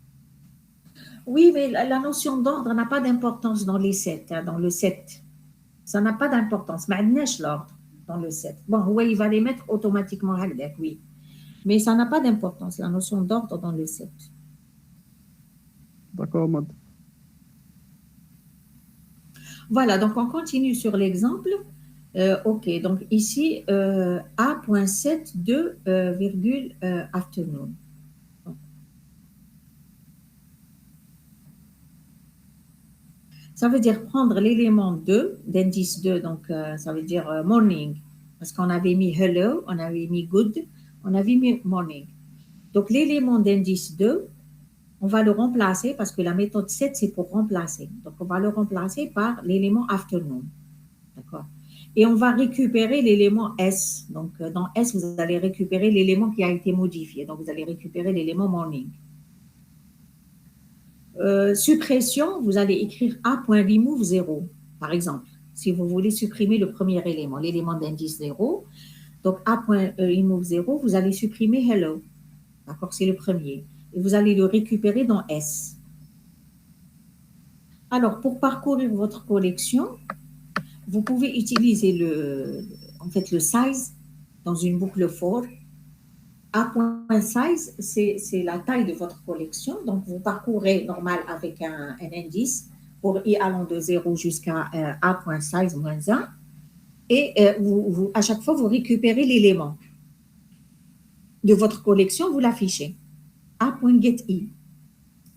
Oui, mais la notion d'ordre n'a pas d'importance dans les sets, hein, dans le set. Ça n'a pas d'importance. ما عندناش l'ordre dans le set. Bon, oui, il va les mettre automatiquement هكذاك, oui. Mais ça n'a pas d'importance, la notion d'ordre dans le set. D'accord, madame. Voilà, donc on continue sur l'exemple. OK, donc ici, A.set 2, afternoon. Ça veut dire prendre l'élément 2, d'indice 2, donc ça veut dire morning, parce qu'on avait mis hello, on avait mis good, on avait mis morning. Donc l'élément d'indice 2, on va le remplacer, parce que la méthode set, c'est pour remplacer. Donc on va le remplacer par l'élément afternoon. D'accord. Et on va récupérer l'élément S. Donc dans S, vous allez récupérer l'élément qui a été modifié. Donc vous allez récupérer l'élément morning. Suppression, vous allez écrire A.remove 0, par exemple. Si vous voulez supprimer le premier élément, l'élément d'indice 0, donc A.remove 0, vous allez supprimer hello. D'accord, c'est le premier. Et vous allez le récupérer dans S. Alors, pour parcourir votre collection, vous pouvez utiliser en fait, le size dans une boucle for. A.size, c'est la taille de votre collection. Donc, vous parcourez normal avec un indice pour y allant de 0 jusqu'à A.size moins 1. Et à chaque fois, vous récupérez l'élément de votre collection, vous l'affichez. A.getI.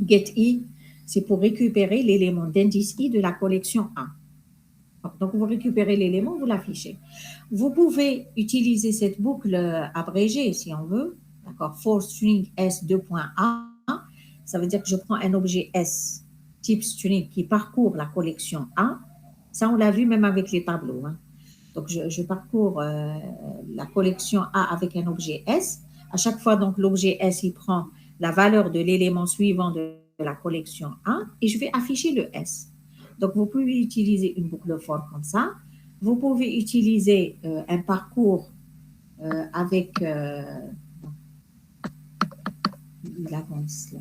GetI, c'est pour récupérer l'élément d'indice I de la collection A. Donc, vous récupérez l'élément, vous l'affichez. Vous pouvez utiliser cette boucle abrégée, si on veut. D'accord, for string S2.A. Ça veut dire que je prends un objet S, type string, qui parcourt la collection A. Ça, on l'a vu même avec les tableaux. Hein. Donc, je parcours la collection A avec un objet S. À chaque fois, donc, l'objet S, il prend la valeur de l'élément suivant de la collection A et je vais afficher le S. Donc, vous pouvez utiliser une boucle for comme ça. Vous pouvez utiliser un parcours avec... il avance là.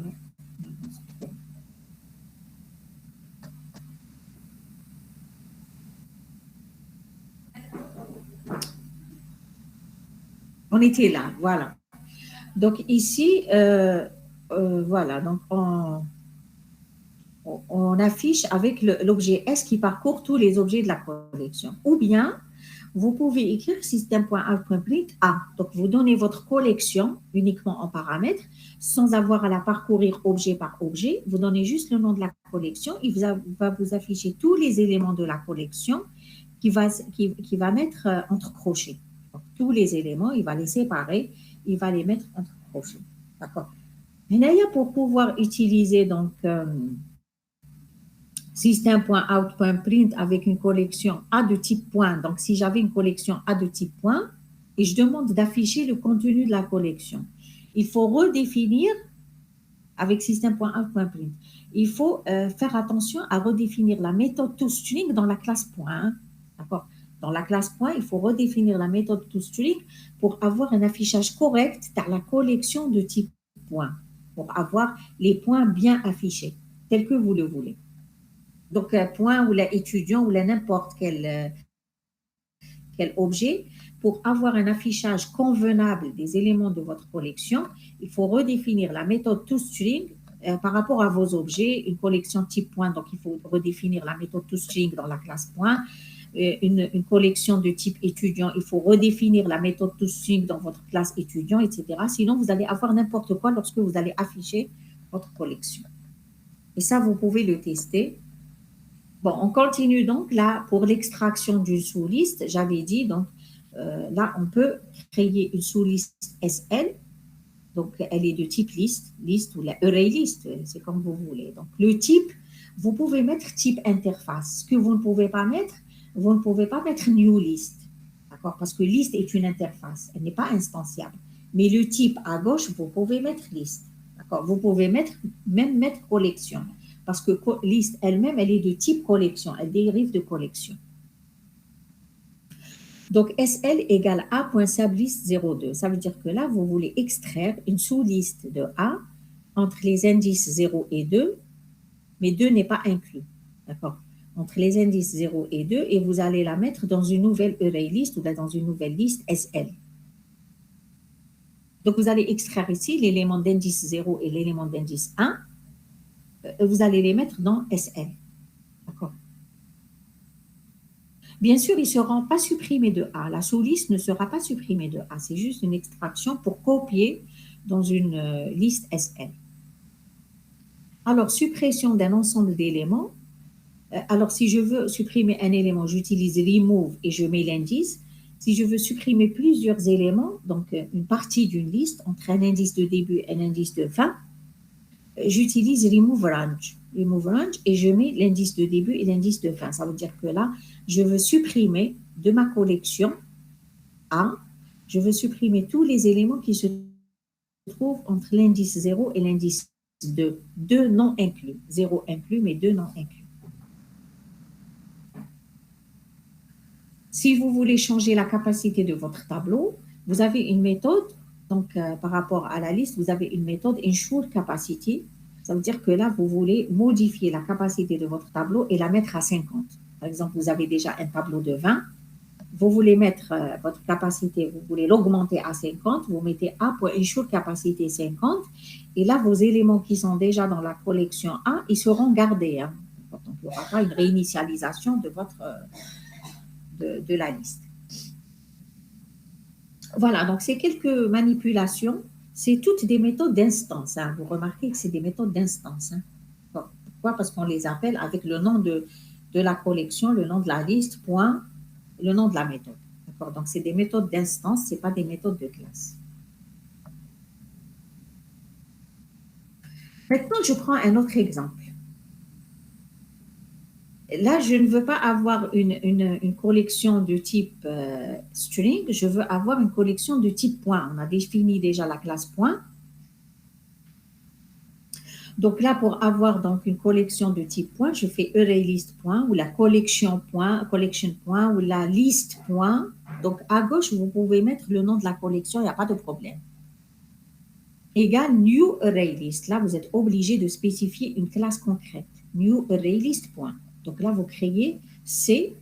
On était là, voilà. Donc, ici, voilà, donc on affiche avec l'objet S qui parcourt tous les objets de la collection. Ou bien, vous pouvez écrire system.out.print A. Donc, vous donnez votre collection uniquement en paramètres, sans avoir à la parcourir objet par objet. Vous donnez juste le nom de la collection. Il va vous afficher tous les éléments de la collection qui va mettre entre crochets. Donc, tous les éléments, il va les séparer, il va les mettre entre crochets. D'accord. Mais là, pour pouvoir utiliser donc system.out.print avec une collection A de type point. Donc, si j'avais une collection A de type point et je demande d'afficher le contenu de la collection, il faut redéfinir avec system.out.print. Il faut faire attention à redéfinir la méthode toString dans la classe point. D'accord. Dans la classe point, il faut redéfinir la méthode toString pour avoir un affichage correct dans la collection de type point, pour avoir les points bien affichés, tels que vous le voulez. Donc, un point ou l'étudiant ou n'importe quel objet, pour avoir un affichage convenable des éléments de votre collection, il faut redéfinir la méthode toString par rapport à vos objets. Une collection type point, donc il faut redéfinir la méthode toString dans la classe point. Une collection de type étudiant, il faut redéfinir la méthode toString dans votre classe étudiant, etc. Sinon, vous allez avoir n'importe quoi lorsque vous allez afficher votre collection. Et ça, vous pouvez le tester. Bon, on continue donc là pour l'extraction d'une sous-liste. J'avais dit donc là on peut créer une sous-liste SL. Donc elle est de type liste ou la array list, c'est comme vous voulez. Donc le type, vous pouvez mettre type interface. Ce que vous ne pouvez pas mettre new list. D'accord? Parce que liste est une interface, elle n'est pas instanciable. Mais le type à gauche, vous pouvez mettre liste. D'accord? Vous pouvez même mettre collection. Parce que liste elle-même, elle est de type collection, elle dérive de collection. Donc, SL égale A.sublist02. Ça veut dire que là, vous voulez extraire une sous-liste de A entre les indices 0 et 2, mais 2 n'est pas inclus. D'accord? Entre les indices 0 et 2, et vous allez la mettre dans une nouvelle array list ou dans une nouvelle liste SL. Donc, vous allez extraire ici l'élément d'indice 0 et l'élément d'indice 1. Vous allez les mettre dans SL. D'accord. Bien sûr, ils ne seront pas supprimés de A. La sous-liste ne sera pas supprimée de A. C'est juste une extraction pour copier dans une liste SL. Alors, suppression d'un ensemble d'éléments. Alors, si je veux supprimer un élément, j'utilise remove et je mets l'indice. Si je veux supprimer plusieurs éléments, donc une partie d'une liste entre un indice de début et un indice de fin, j'utilise remove range et je mets l'indice de début et l'indice de fin. Ça veut dire que là, je veux supprimer de ma collection A, je veux supprimer tous les éléments qui se trouvent entre l'indice 0 et l'indice de 2 non inclus. 0 inclus, mais 2 non inclus. Si vous voulez changer la capacité de votre tableau, vous avez une méthode. Donc, par rapport à la liste, vous avez une méthode ensure capacity. Ça veut dire que là, vous voulez modifier la capacité de votre tableau et la mettre à 50. Par exemple, vous avez déjà un tableau de 20. Vous voulez mettre votre capacité, vous voulez l'augmenter à 50. Vous mettez A pour ensure capacité 50. Et là, vos éléments qui sont déjà dans la collection A, ils seront gardés. Hein. Donc, il n'y aura pas une réinitialisation de la liste. Voilà, donc c'est quelques manipulations. C'est toutes des méthodes d'instance. Hein. Vous remarquez que c'est des méthodes d'instance. Hein. Pourquoi? Parce qu'on les appelle avec le nom de la collection, le nom de la liste, point, le nom de la méthode. D'accord? Donc, c'est des méthodes d'instance, ce n'est pas des méthodes de classe. Maintenant, je prends un autre exemple. Là, je ne veux pas avoir une collection de type string, je veux avoir une collection de type point. On a défini déjà la classe point. Donc là, pour avoir donc une collection de type point, je fais ArrayList point ou la collection point ou la liste point. Donc à gauche, vous pouvez mettre le nom de la collection, il n'y a pas de problème. Égal new ArrayList. Là, vous êtes obligé de spécifier une classe concrète. New ArrayList point. Donc là, vous créez C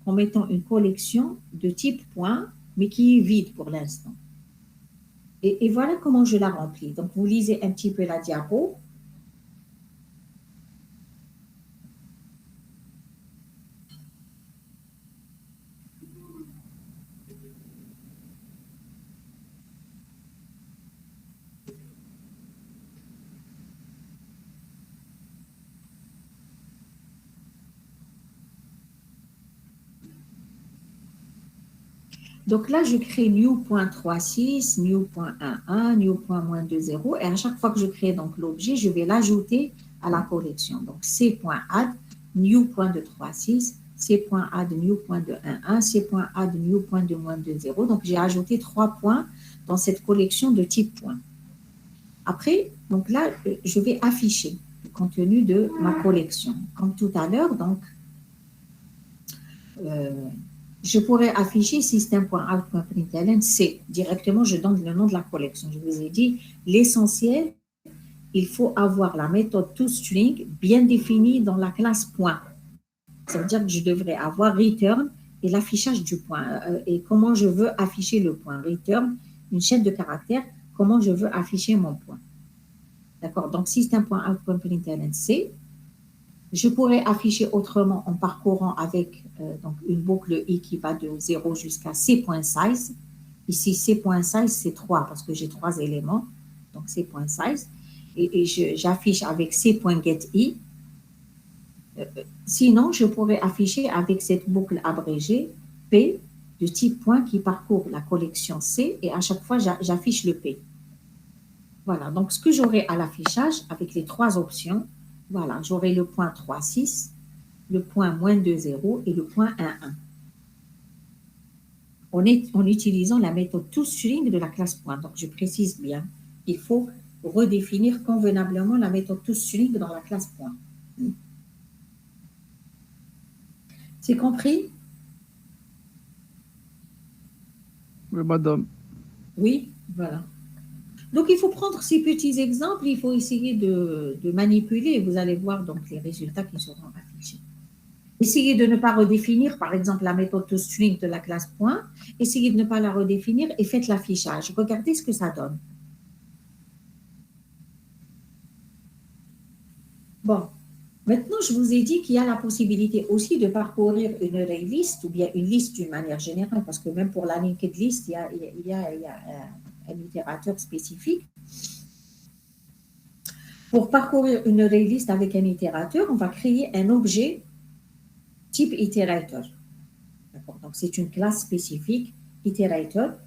en mettant une collection de type point, mais qui est vide pour l'instant. Et voilà comment je la remplis. Donc, vous lisez un petit peu la diapo. Donc là, je crée new.36, new.11, new.-20 et à chaque fois que je crée donc l'objet, je vais l'ajouter à la collection. Donc c.add new.de36, c.add new.de11, c.add new.de-20. Donc j'ai ajouté 3 points dans cette collection de type point. Après, donc là, je vais afficher le contenu de ma collection. Comme tout à l'heure, donc je pourrais afficher system.out.println C. Directement, je donne le nom de la collection. Je vous ai dit, l'essentiel, il faut avoir la méthode toString bien définie dans la classe point. Ça veut dire que je devrais avoir return et l'affichage du point. Et comment je veux afficher le point. Return, une chaîne de caractères, comment je veux afficher mon point. D'accord? Donc, system.out.println C. Je pourrais afficher autrement en parcourant avec donc une boucle i qui va de 0 jusqu'à c.size. Ici, c.size, c'est 3 parce que j'ai 3 éléments. Donc, c.size. Et j'affiche avec c.getI. Sinon, je pourrais afficher avec cette boucle abrégée P de type point qui parcourt la collection C et à chaque fois, j'affiche le P. Voilà. Donc, ce que j'aurai à l'affichage avec les 3 options, voilà, j'aurai le point 3,6, le point -2,0 et le point 1,1. En utilisant la méthode toString de la classe point. Donc, je précise bien, il faut redéfinir convenablement la méthode toString dans la classe point. C'est compris? Oui, madame. Oui, voilà. Donc, il faut prendre ces petits exemples, il faut essayer de manipuler et vous allez voir donc les résultats qui seront affichés. Essayez de ne pas redéfinir, par exemple, la méthode toString de la classe point. Essayez de ne pas la redéfinir et faites l'affichage. Regardez ce que ça donne. Bon, maintenant, je vous ai dit qu'il y a la possibilité aussi de parcourir une ArrayList ou bien une liste d'une manière générale, parce que même pour la linked list, il y a un itérateur spécifique. Pour parcourir une ArrayList avec un itérateur, on va créer un objet type itérateur. Donc, c'est une classe spécifique, itérateur.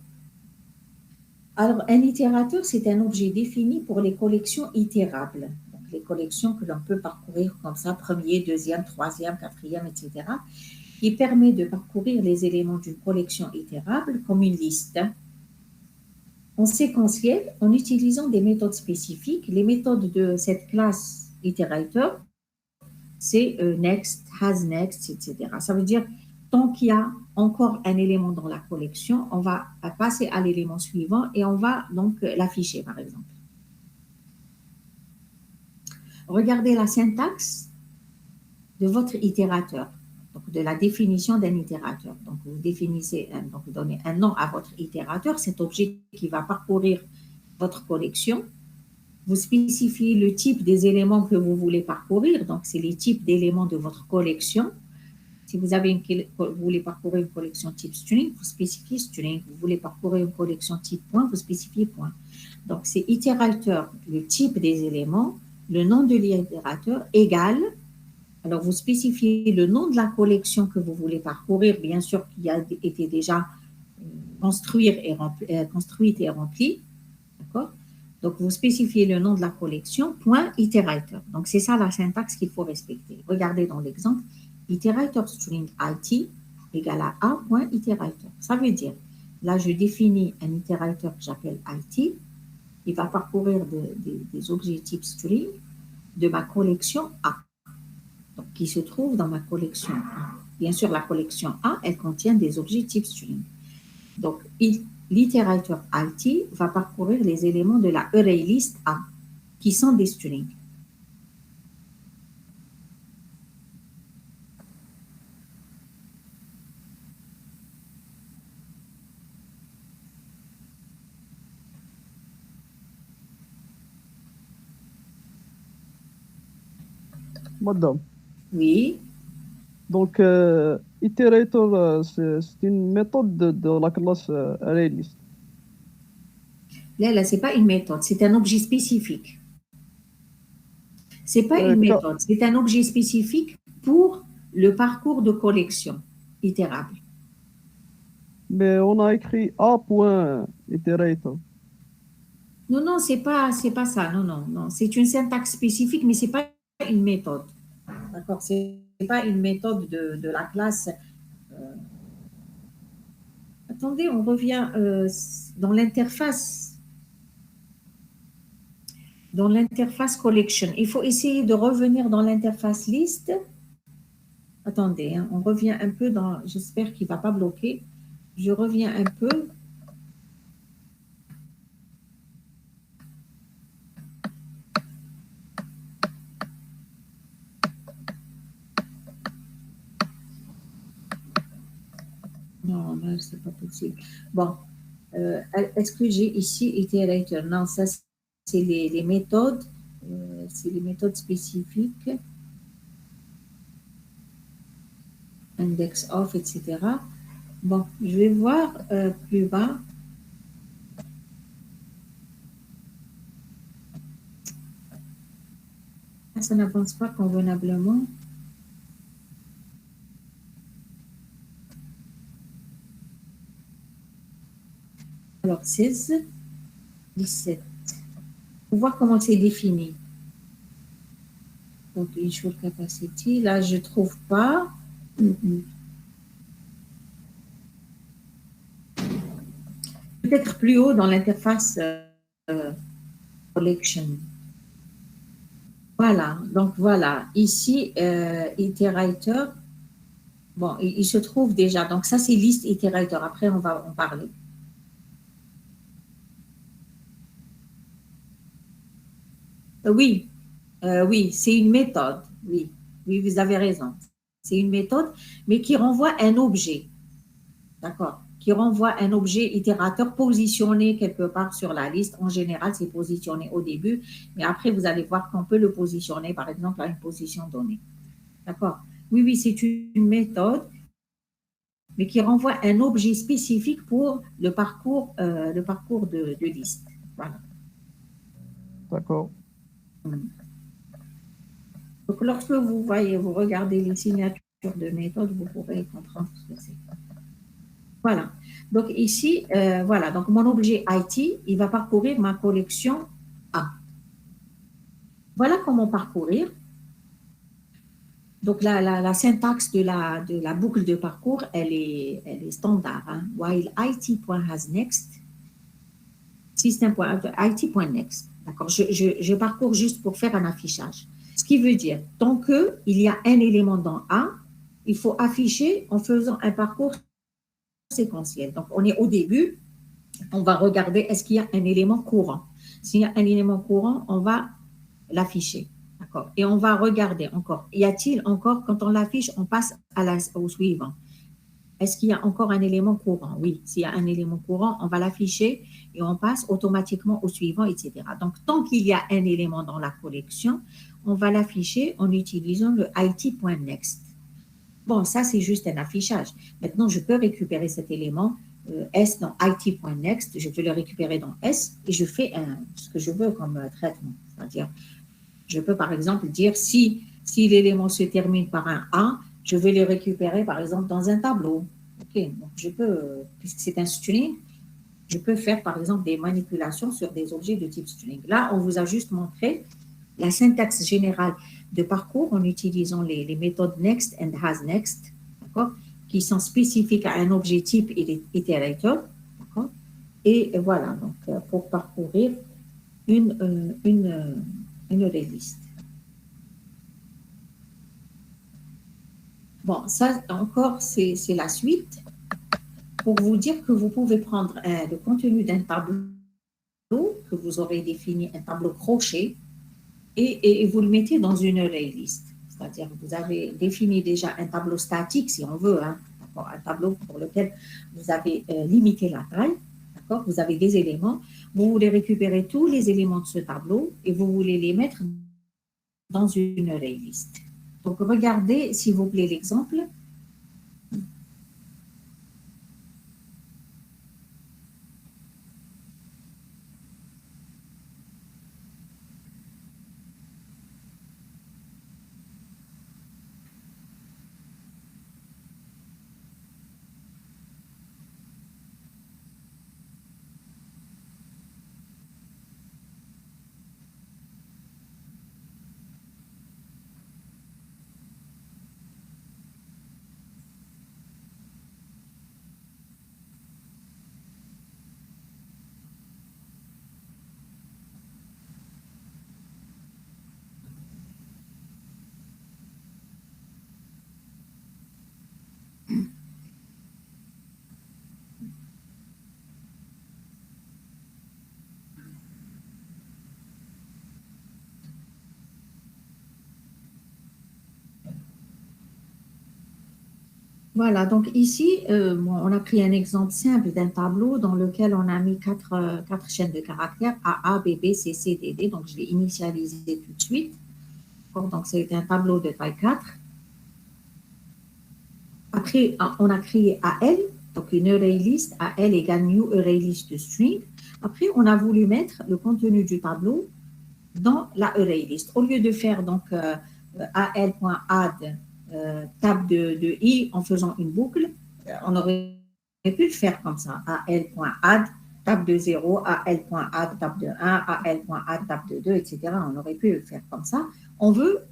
Alors, un itérateur, c'est un objet défini pour les collections itérables. Donc, les collections que l'on peut parcourir comme ça, premier, deuxième, troisième, quatrième, etc. qui permet de parcourir les éléments d'une collection itérable comme une liste. en séquentiel en utilisant des méthodes spécifiques. Les méthodes de cette classe itérateur, c'est next, has next, etc. Ça veut dire, tant qu'il y a encore un élément dans la collection, on va passer à l'élément suivant et on va donc l'afficher, par exemple. Regardez la syntaxe de votre itérateur, donc de la définition d'un itérateur. Donc, vous définissez, donc vous donnez un nom à votre itérateur, cet objet qui va parcourir votre collection. Vous spécifiez le type des éléments que vous voulez parcourir, donc c'est les types d'éléments de votre collection. Si vous voulez parcourir une collection type string, vous spécifiez string. Vous voulez parcourir une collection type point, vous spécifiez point. Donc, c'est itérateur, le type des éléments, le nom de l'itérateur égale. Alors, vous spécifiez le nom de la collection que vous voulez parcourir, bien sûr, qui a été déjà construite et remplie. D'accord? Donc, vous spécifiez le nom de la collection, point itérateur. Donc, c'est ça la syntaxe qu'il faut respecter. Regardez dans l'exemple, itérateur string it égale à a.itérateur. Ça veut dire, là, je définis un itérateur que j'appelle it. Il va parcourir des objets type string de ma collection A, donc, qui se trouve dans ma collection A. Bien sûr, la collection A, elle contient des objets type string. Donc, l'itérateur it va parcourir les éléments de la array list A, qui sont des strings. Madame. Oui, Donc, iterator, c'est une méthode de la classe ArrayList. là, ce n'est pas une méthode, c'est un objet spécifique. Ce n'est pas une méthode, c'est un objet spécifique pour le parcours de collection itérable. Mais on a écrit a.iterator. Non, c'est pas ça. Non. C'est une syntaxe spécifique, mais c'est pas une méthode. D'accord? C'est pas une méthode de la classe. Attendez, on revient dans l'interface. Dans l'interface collection. Il faut essayer de revenir dans l'interface list. Attendez, hein, on revient un peu dans. J'espère qu'il ne va pas bloquer. Je reviens un peu. Non, là, c'est pas possible. Bon, est-ce que j'ai ici iterator? Non, ça, c'est les méthodes. C'est les méthodes spécifiques. Index of, etc. Bon, je vais voir plus bas. Ça n'avance pas convenablement. Alors, 16, 17. Pour voir comment c'est défini. Donc, issue capacity, là, je ne trouve pas. Peut-être plus haut dans l'interface collection. Voilà, donc voilà. Ici, itérateur. Bon, il se trouve déjà. Donc, ça, c'est liste itérateur. Après, on va en parler. Oui, c'est une méthode. Oui, vous avez raison. C'est une méthode, mais qui renvoie un objet. D'accord? Qui renvoie un objet itérateur positionné quelque part sur la liste. En général, c'est positionné au début, mais après, vous allez voir qu'on peut le positionner, par exemple, à une position donnée. D'accord? Oui, c'est une méthode, mais qui renvoie un objet spécifique pour le parcours de liste. Voilà. D'accord. Donc, lorsque vous regardez les signatures de méthode, vous pourrez comprendre ce que c'est. Voilà. Donc, ici, voilà. Donc, mon objet IT, il va parcourir ma collection A. Voilà comment parcourir. Donc, la syntaxe de la boucle de parcours, elle est standard. Hein. While IT.hasNext, system.it.next. D'accord, je parcours juste pour faire un affichage. Ce qui veut dire, tant qu'il y a un élément dans A, il faut afficher en faisant un parcours séquentiel. Donc, on est au début, on va regarder est-ce qu'il y a un élément courant. S'il y a un élément courant, on va l'afficher. D'accord. Et on va regarder encore. Y a-t-il encore, quand on l'affiche, on passe au suivant. Est-ce qu'il y a encore un élément courant? Oui, s'il y a un élément courant, on va l'afficher et on passe automatiquement au suivant, etc. Donc, tant qu'il y a un élément dans la collection, on va l'afficher en utilisant le it.next. Bon, ça, c'est juste un affichage. Maintenant, je peux récupérer cet élément S dans it.next, je peux le récupérer dans S et je fais ce que je veux comme traitement. C'est-à-dire, je peux par exemple dire si l'élément se termine par un A, je vais le récupérer par exemple dans un tableau. Ok, donc je peux, puisque c'est un string, je peux faire par exemple des manipulations sur des objets de type string. Là, on vous a juste montré la syntaxe générale de parcours en utilisant les méthodes next and hasNext, d'accord, qui sont spécifiques à un objet type iterator, d'accord. Et voilà, donc pour parcourir une array-list. Bon, ça encore, c'est la suite pour vous dire que vous pouvez prendre le contenu d'un tableau que vous aurez défini, un tableau crochet, et vous le mettez dans une array-list. C'est-à-dire que vous avez défini déjà un tableau statique, si on veut, hein, un tableau pour lequel vous avez limité la taille. Vous avez des éléments, vous voulez récupérer tous les éléments de ce tableau et vous voulez les mettre dans une array-list. Donc, regardez, s'il vous plaît, l'exemple. Voilà, donc ici, on a pris un exemple simple d'un tableau dans lequel on a mis quatre chaînes de caractères A, B, B, C, C, D, D. Donc, je l'ai initialisé tout de suite. Donc, c'est un tableau de taille 4. Après, on a créé AL, donc une array list. AL égale new array list de string. Après, on a voulu mettre le contenu du tableau dans la array list. Au lieu de faire donc al.add tab de i en faisant une boucle, on aurait pu le faire comme ça. al.add tab de 0, al.add tab de 1, al.add tab de 2, etc. On aurait pu le faire comme ça. On veut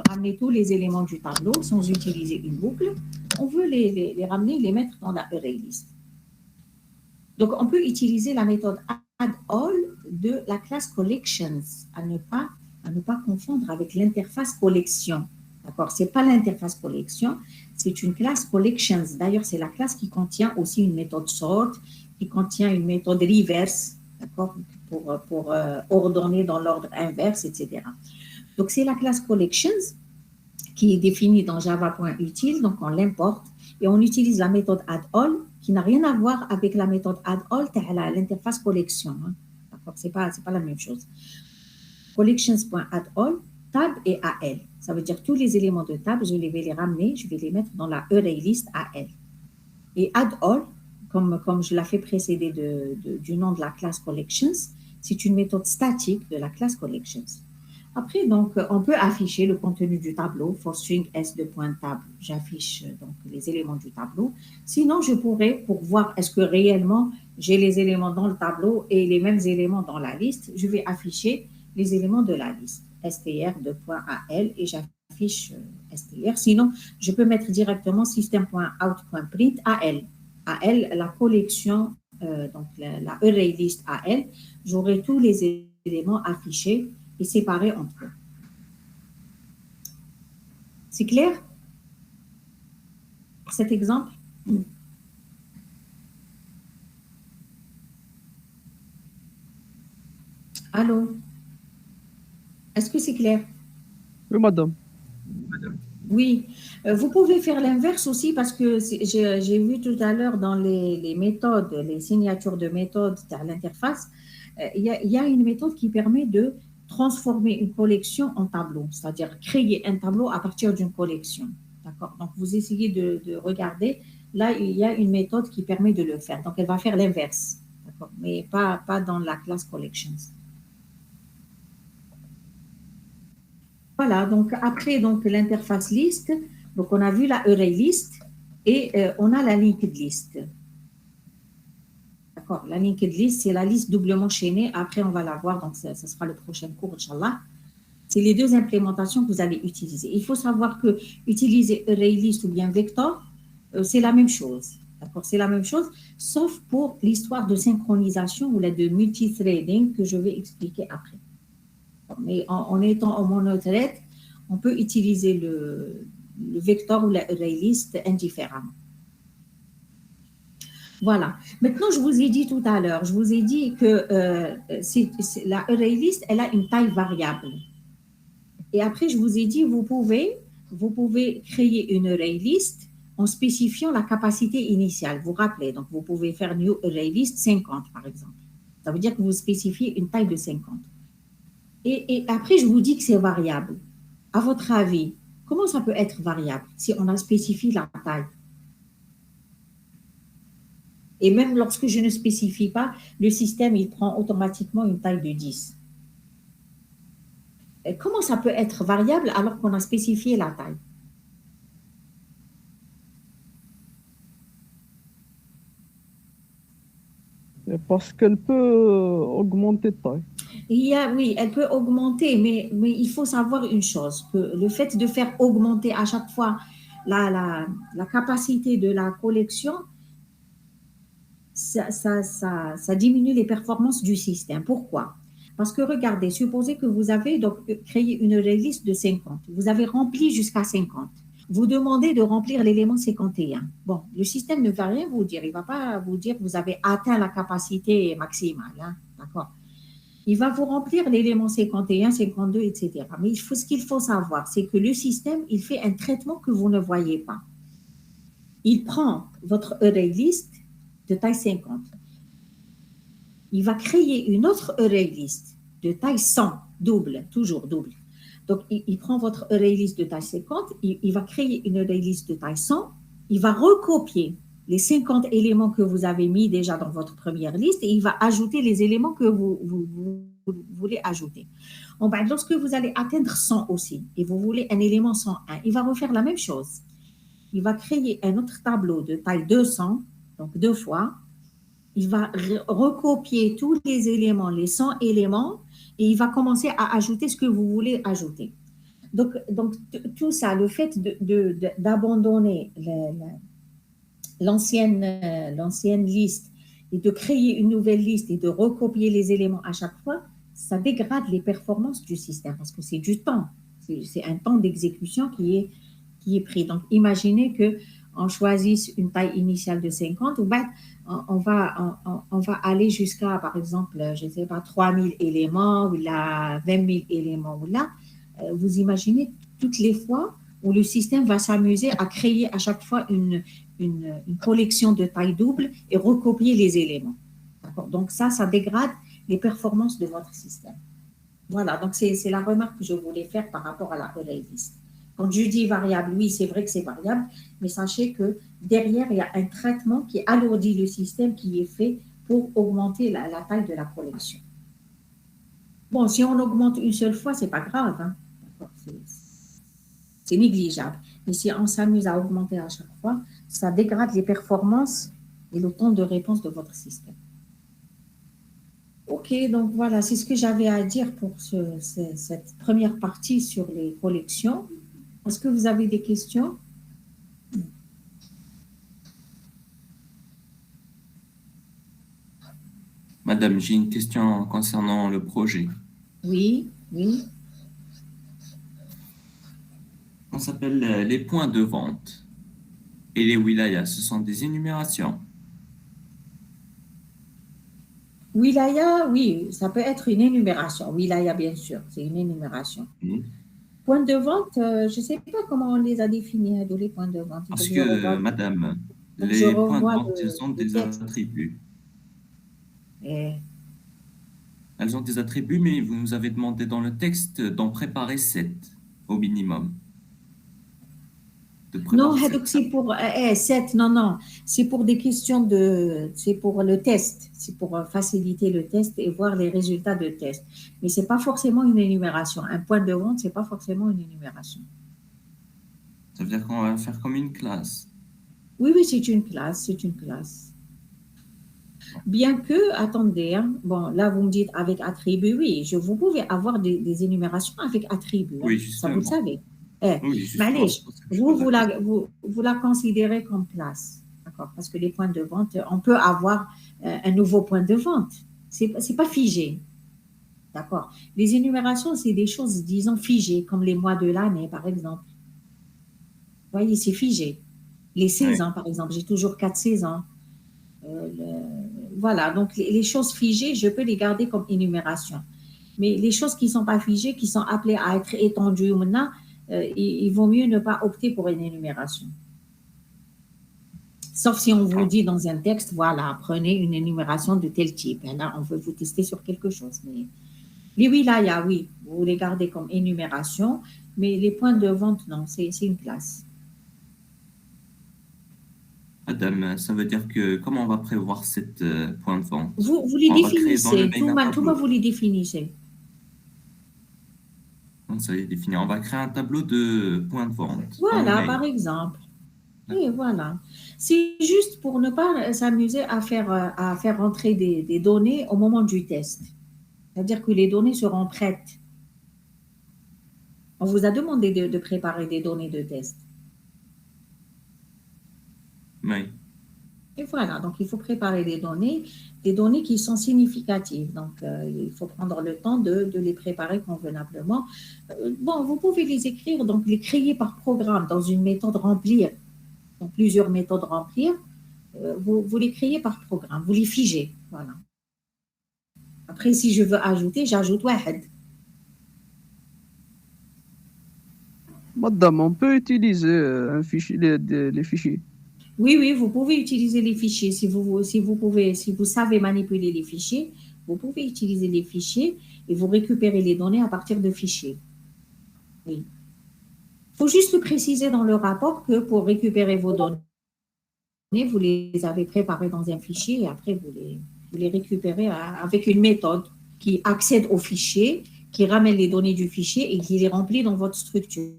ramener tous les éléments du tableau sans utiliser une boucle. On veut les ramener, les mettre dans la array list. Donc, on peut utiliser la méthode add-all de la classe collections, à ne pas confondre avec l'interface collection. D'accord? Ce n'est pas l'interface collection, c'est une classe collections. D'ailleurs, c'est la classe qui contient aussi une méthode sort, qui contient une méthode reverse, d'accord? Pour ordonner dans l'ordre inverse, etc. Donc, c'est la classe collections qui est définie dans java.util, donc on l'importe et on utilise la méthode add-all qui n'a rien à voir avec la méthode add-all, l'interface collection. Hein. D'accord? C'est pas la même chose. Collections.add-all, tab et AL. Ça veut dire tous les éléments de tab, je vais les ramener, je vais les mettre dans la array list AL. Et add-all, comme je l'ai fait précéder du nom de la classe collections, c'est une méthode statique de la classe collections. Après, donc, on peut afficher le contenu du tableau. For string s2.tab, j'affiche donc les éléments du tableau. Sinon, je pourrais, pour voir est-ce que réellement j'ai les éléments dans le tableau et les mêmes éléments dans la liste, je vais afficher les éléments de la liste. str2.al et j'affiche str. Sinon, je peux mettre directement system.out.print al. AL, la collection donc la array list à elle, j'aurai tous les éléments affichés et séparés entre eux. C'est clair pour cet exemple? Allô? Est-ce que c'est clair? Oui, madame. Oui, vous pouvez faire l'inverse aussi parce que j'ai vu tout à l'heure dans les méthodes, les signatures de méthode à l'interface, il y a une méthode qui permet de transformer une collection en tableau, c'est-à-dire créer un tableau à partir d'une collection. D'accord? Donc, vous essayez de regarder. Là, il y a une méthode qui permet de le faire. Donc, elle va faire l'inverse, d'accord? Mais pas dans la classe collections. Voilà, donc après donc l'interface list, donc on a vu la array list et on a la linked list. D'accord, la linked list, c'est la liste doublement chaînée. Après, on va la voir, donc ça sera le prochain cours, Inch'Allah. C'est les deux implémentations que vous allez utiliser. Il faut savoir que utiliser array list ou bien vector, c'est la même chose. D'accord, c'est la même chose, sauf pour l'histoire de synchronisation ou de multithreading que je vais expliquer après. Mais en étant en monothread, on peut utiliser le vector ou la array list indifféremment. Voilà. Maintenant, je vous ai dit tout à l'heure, je vous ai dit que la array list, elle a une taille variable. Et après, je vous ai dit, vous pouvez créer une array list en spécifiant la capacité initiale. Vous vous rappelez, donc vous pouvez faire new array list 50, par exemple. Ça veut dire que vous spécifiez une taille de 50. Et après, je vous dis que c'est variable. À votre avis, comment ça peut être variable si on a spécifié la taille? Et même lorsque je ne spécifie pas, le système, il prend automatiquement une taille de 10. Et comment ça peut être variable alors qu'on a spécifié la taille? Parce qu'elle peut augmenter de taille. Oui, elle peut augmenter, mais il faut savoir une chose, que le fait de faire augmenter à chaque fois la capacité de la collection, ça diminue les performances du système. Pourquoi? Parce que regardez, supposez que vous avez donc créé une liste de 50. Vous avez rempli jusqu'à 50. Vous demandez de remplir l'élément 51. Bon, le système ne va rien vous dire. Il ne va pas vous dire que vous avez atteint la capacité maximale. Hein, d'accord? Il va vous remplir l'élément 51, 52, etc. Mais ce qu'il faut savoir, c'est que le système, il fait un traitement que vous ne voyez pas. Il prend votre array list de taille 50. Il va créer une autre array list de taille 100, double, toujours double. Donc, il prend votre array list de taille 50, il va créer une array list de taille 100, il va recopier les 50 éléments que vous avez mis déjà dans votre première liste et il va ajouter les éléments que vous voulez ajouter. Lorsque vous allez atteindre 100 aussi et vous voulez un élément 101, il va refaire la même chose. Il va créer un autre tableau de taille 200, donc 2 fois. Il va recopier tous les éléments, les 100 éléments, et il va commencer à ajouter ce que vous voulez ajouter. Donc tout ça, le fait d'abandonner l'ancienne liste et de créer une nouvelle liste et de recopier les éléments à chaque fois, ça dégrade les performances du système parce que c'est du temps. C'est un temps d'exécution qui est pris. Donc, imaginez qu'on choisisse une taille initiale de 50, ou ben, on va aller jusqu'à, par exemple, je ne sais pas, 3000 éléments ou là, 20 000 éléments. Ou là, vous imaginez toutes les fois où le système va s'amuser à créer à chaque fois une collection de taille double et recopier les éléments. Donc ça dégrade les performances de votre système. Voilà, donc c'est la remarque que je voulais faire par rapport à la array list. Quand je dis variable, oui, c'est vrai que c'est variable, mais sachez que derrière, il y a un traitement qui alourdit le système qui est fait pour augmenter la taille de la collection. Bon, si on augmente une seule fois, ce n'est pas grave. Hein. C'est négligeable. Mais si on s'amuse à augmenter à chaque fois, ça dégrade les performances et le temps de réponse de votre système. Ok, donc voilà, c'est ce que j'avais à dire pour cette première partie sur les collections. Est-ce que vous avez des questions? Madame, j'ai une question concernant le projet. Oui, oui. On s'appelle les points de vente et les wilayas. Ce sont des énumérations. Wilaya, oui, ça peut être une énumération. Wilaya, bien sûr, c'est une énumération. Oui. Points de vente, je ne sais pas comment on les a définis, hein, les points de vente. Il faut Parce que je que, revoie, madame, faut que je les points de revoie vente, ils ont le des texte. attributs. Et Elles ont des attributs, mais vous nous avez demandé dans le texte d'en préparer 7 au minimum. De non, prévoir 7 donc c'est pour 7, non, non, c'est pour des questions c'est pour le test, c'est pour faciliter le test et voir les résultats de test. Mais c'est pas forcément une énumération. Un point de vente, c'est pas forcément une énumération. Ça veut dire qu'on va faire comme une classe. Oui, oui, c'est une classe, c'est une classe. Bien que, attendez, hein, bon, là vous me dites avec attribut, oui, vous pouvez avoir des énumérations avec attribut, hein, Oui, ça vous le justement. savez. Eh, Oui, justement, Malèche, c'est pour ça que je pose la question. vous la considérez comme classe, d'accord? Parce que les points de vente, on peut avoir un nouveau point de vente. C'est pas figé, d'accord? Les énumérations, c'est des choses, disons, figées, comme les mois de l'année, par exemple. Vous voyez, c'est figé. Les Oui. saisons, par exemple, j'ai toujours 4 saisons. Voilà, donc les choses figées, je peux les garder comme énumération. Mais les choses qui ne sont pas figées, qui sont appelées à être étendues maintenant, il vaut mieux ne pas opter pour une énumération. Sauf si on vous Ah, dit dans un texte, voilà, prenez une énumération de tel type. Et là, on veut vous tester sur quelque chose. Mais les wilayas, oui, vous les gardez comme énumération, mais les points de vente, non, c'est une classe. madame, ça veut dire que comment on va prévoir 7 points de vente? Vous les On va créer dans le définissez, mail un tout tableau. vous les définissez. Donc, ça y est défini. On va créer un tableau de points de vente dans le Voilà, par mail. exemple. Et D'accord. voilà. C'est juste pour ne pas s'amuser à faire rentrer des données au moment du test. C'est-à-dire que les données seront prêtes. On vous a demandé de préparer des données de test. Oui. Et voilà, donc il faut préparer des données qui sont significatives. Donc il faut prendre le temps de les préparer convenablement. Bon, vous pouvez les écrire, donc les créer par programme dans une méthode remplir, dans plusieurs méthodes remplir. Vous les créez par programme, vous les figez. Voilà. Après, si je veux ajouter, j'ajoute واحد. Madame, on peut utiliser un fichier, les fichiers. Oui, oui, vous pouvez utiliser les fichiers. Si vous savez manipuler les fichiers, vous pouvez utiliser les fichiers et vous récupérez les données à partir de fichiers. Oui. Il faut juste le préciser dans le rapport que pour récupérer vos données, vous les avez préparées dans un fichier et après vous les récupérez avec une méthode qui accède au fichier, qui ramène les données du fichier et qui les remplit dans votre structure.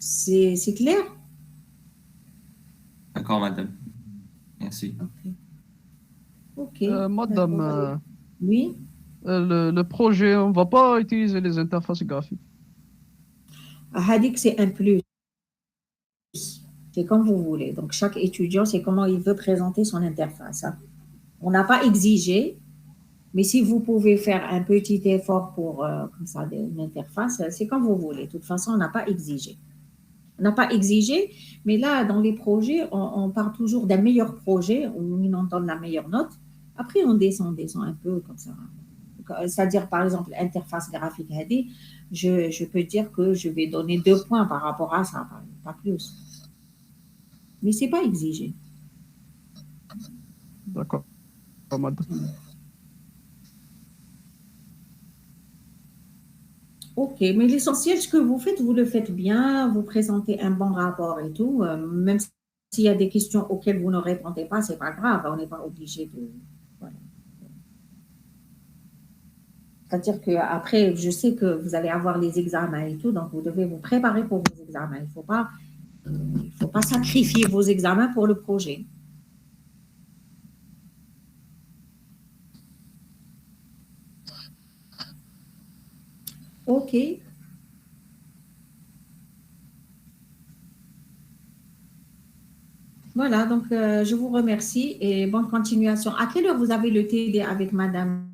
C'est clair? D'accord, madame. Merci. Ok, ok, Madame, d'accord. Oui, le projet, on ne va pas utiliser les interfaces graphiques. Hadik, c'est un plus. C'est comme vous voulez. Donc, chaque étudiant, c'est comment il veut présenter son interface, hein. On n'a pas exigé, mais si vous pouvez faire un petit effort pour comme ça, une interface, c'est comme vous voulez. De toute façon, on n'a pas exigé. On n'a pas exigé, mais là, dans les projets, on part toujours d'un meilleur projet, où on donne la meilleure note. Après, on descend un peu comme ça. C'est-à-dire, par exemple, l'interface graphique HD, je peux dire que je vais donner 2 points par rapport à ça, pas plus. Mais ce n'est pas exigé. D'accord, madame. Ok, mais l'essentiel, ce que vous le faites bien, vous présentez un bon rapport et tout. Même s'il y a des questions auxquelles vous ne répondez pas, c'est pas grave, on n'est pas obligé de. Voilà. C'est-à-dire qu'après, je sais que vous allez avoir les examens et tout, donc vous devez vous préparer pour vos examens. Il faut pas sacrifier vos examens pour le projet. Ok, Voilà, donc je vous remercie et bonne continuation. À quelle heure vous avez le TD avec madame?